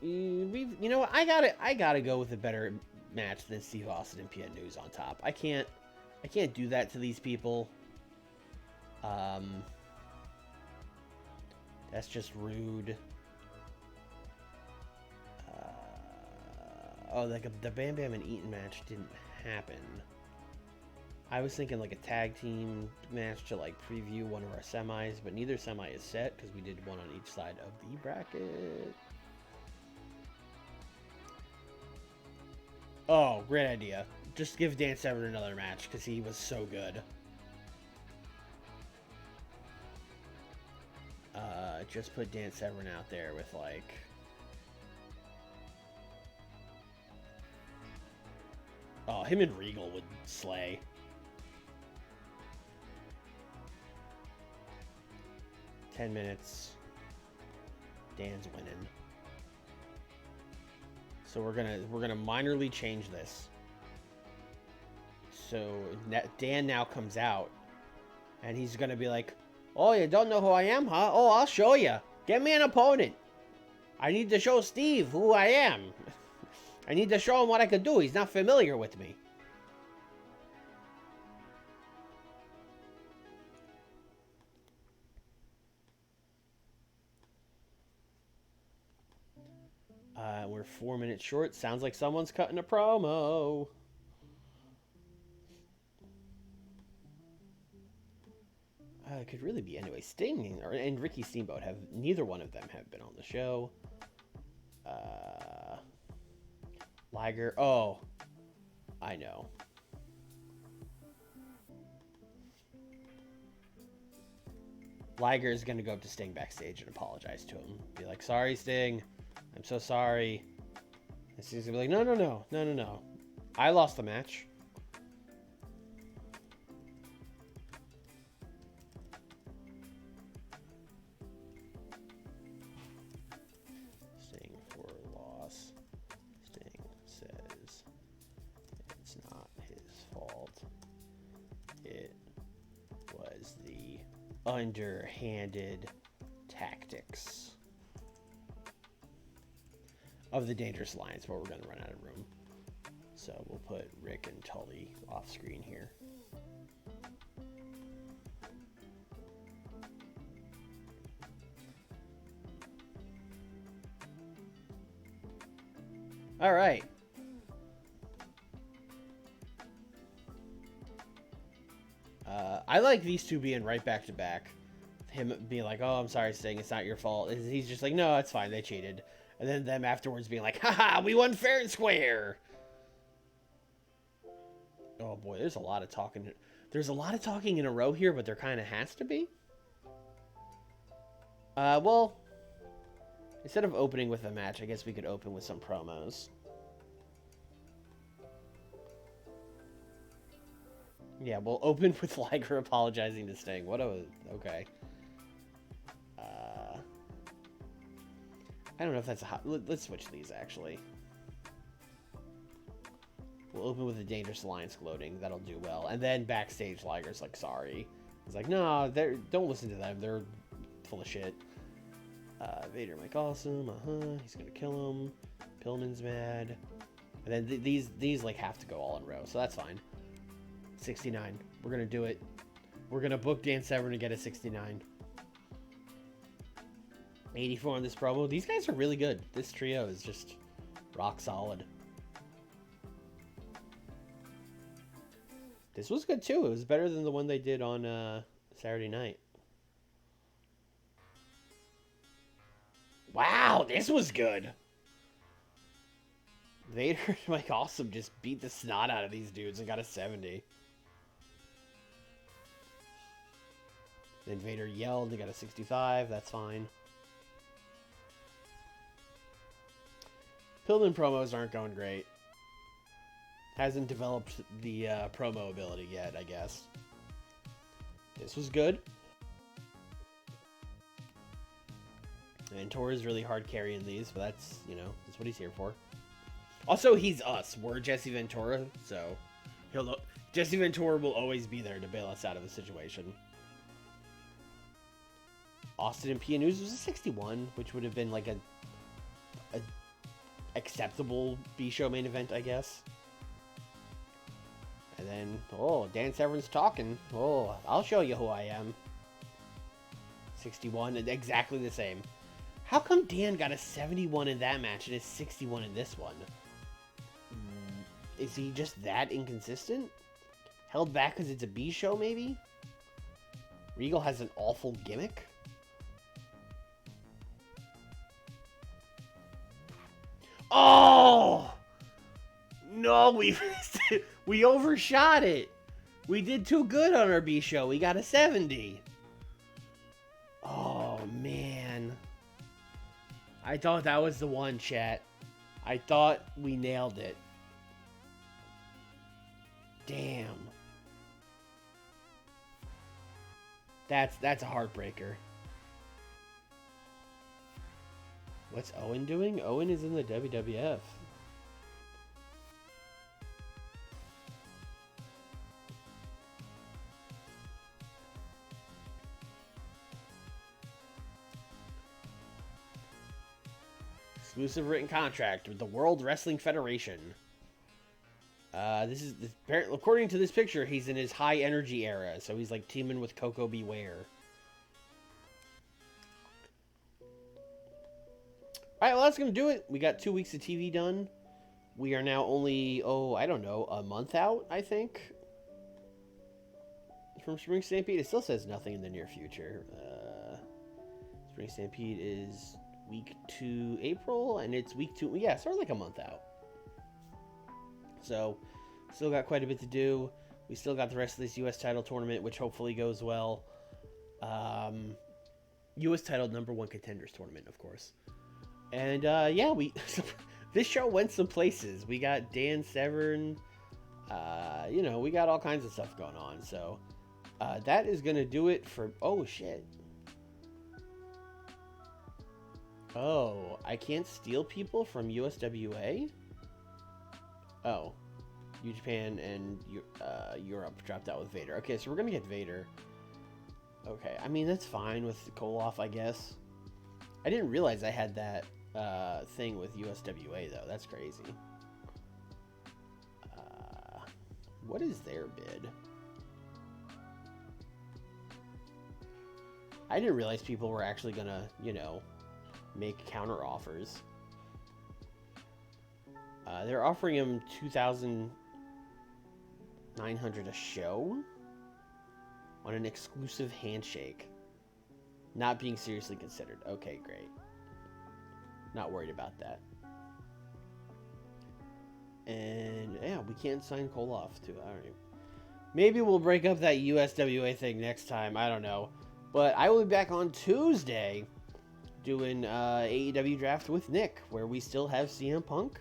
You know what? I gotta go with a better match than Steve Austin and PN News on top. I can't do that to these people. That's just rude. The Bam Bam and Eaton match didn't happen. I was thinking like a tag team match to like preview one of our semis, but neither semi is set because we did one on each side of the bracket. Oh, great idea. Just give Dan Severn another match because he was so good. Just put Dan Severn out there with like... Oh, him and Regal would slay. $10 minutes. Dan's winning. So we're gonna minorly change this. So Dan now comes out, and he's gonna be like, "Oh, you don't know who I am, huh? Oh, I'll show you. Get me an opponent. I need to show Steve who I am. I need to show him what I can do. He's not familiar with me." We're 4 minutes short. Sounds like someone's cutting a promo. It could really be anyway. Sting and Ricky Steamboat neither one of them have been on the show. Liger. Oh, I know. Liger is going to go up to Sting backstage and apologize to him. Be like, "Sorry, Sting. I'm so sorry." And Sting's going to be like, No. I lost the match. It was the underhanded tactics of the Dangerous Alliance, but we're going to run out of room. So we'll put Rick and Tully off screen here. All right. I like these two being right back to back. Him being like, "Oh, I'm sorry, Sting. It's not your fault." He's just like, "No, it's fine. They cheated." And then them afterwards being like, "Haha, we won fair and square." Oh boy, there's a lot of talking. There's a lot of talking in a row here, but there kind of has to be. Well, instead of opening with a match, I guess we could open with some promos. Yeah, we'll open with Liger apologizing to Sting. What a... Okay. I don't know if that's a hot... Let's switch these, actually. We'll open with the Dangerous Alliance gloating. That'll do well. And then backstage, Liger's like, sorry. He's like, no, don't listen to them. They're full of shit. Vader, Mike Awesome. He's gonna kill him. Pillman's mad. And then these like have to go all in a row, so that's fine. 69. We're gonna do it. We're gonna book Dan Severn to get a 69. 84 on this promo. These guys are really good. This trio is just rock solid. This was good too. It was better than the one they did on Saturday night. Wow, this was good. Vader and Mike Awesome just beat the snot out of these dudes and got a 70. Then Vader yelled and got a 65. That's fine. Pillman promos aren't going great. Hasn't developed the promo ability yet, I guess. This was good. Ventura really hard carrying these, but that's, you know, that's what he's here for. Also, he's us. We're Jesse Ventura, so Jesse Ventura will always be there to bail us out of the situation. Austin and Pia News was a 61, which would have been like a acceptable B-show main event, I guess. And then, oh, Dan Severn's talking. Oh, I'll show you who I am. 61, exactly the same. How come Dan got a 71 in that match and a 61 in this one? Is he just that inconsistent? Held back because it's a B show, maybe? Regal has an awful gimmick? Oh! No, we missed it. We overshot it. We did too good on our B show. We got a 70. Oh, man. I thought that was the one, chat. I thought we nailed it. Damn. That's a heartbreaker. What's Owen doing? Owen is in the WWF. Exclusive written contract with the World Wrestling Federation. According to this picture, he's in his high energy era, so he's like teaming with Coco Beware. Alright, well, that's gonna do it. We got 2 weeks of TV done. We are now only, I don't know, a month out, I think, from Spring Stampede. It still says nothing in the near future. Spring Stampede is week 2 April, and it's week 2, yeah, sort of like a month out. So, still got quite a bit to do. We still got the rest of this U.S. title tournament, which hopefully goes well. U.S. title #1 contenders tournament, of course. And, yeah, this show went some places. We got Dan Severn. You know, we got all kinds of stuff going on. So, that is going to do it for... Oh, shit. Oh, I can't steal people from USWA? Oh. New Japan and Europe dropped out with Vader. Okay, so we're gonna get Vader. Okay, I mean that's fine with Koloff, I guess. I didn't realize I had that thing with USWA though. That's crazy. What is their bid? I didn't realize people were actually gonna, you know, make counter offers. They're offering him $2,900 a show on an exclusive handshake. Not being seriously considered. Okay, great. Not worried about that. And yeah, we can't sign Koloff too. All right. Maybe we'll break up that USWA thing next time. I don't know. But I will be back on Tuesday doing AEW Draft with Nick, where we still have CM Punk,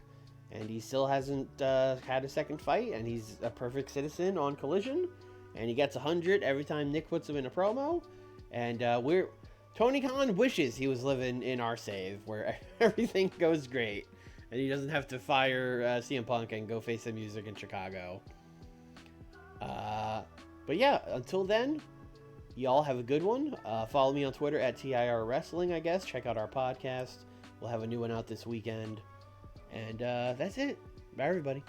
and he still hasn't had a second fight, and he's a perfect citizen on Collision, and he gets 100 every time Nick puts him in a promo, and Tony Khan wishes he was living in our save, where everything goes great, and he doesn't have to fire CM Punk and go face the music in Chicago. But yeah, until then, y'all have a good one. Follow me on Twitter at TIR Wrestling, I guess. Check out our podcast. We'll have a new one out this weekend. And that's it. Bye, everybody.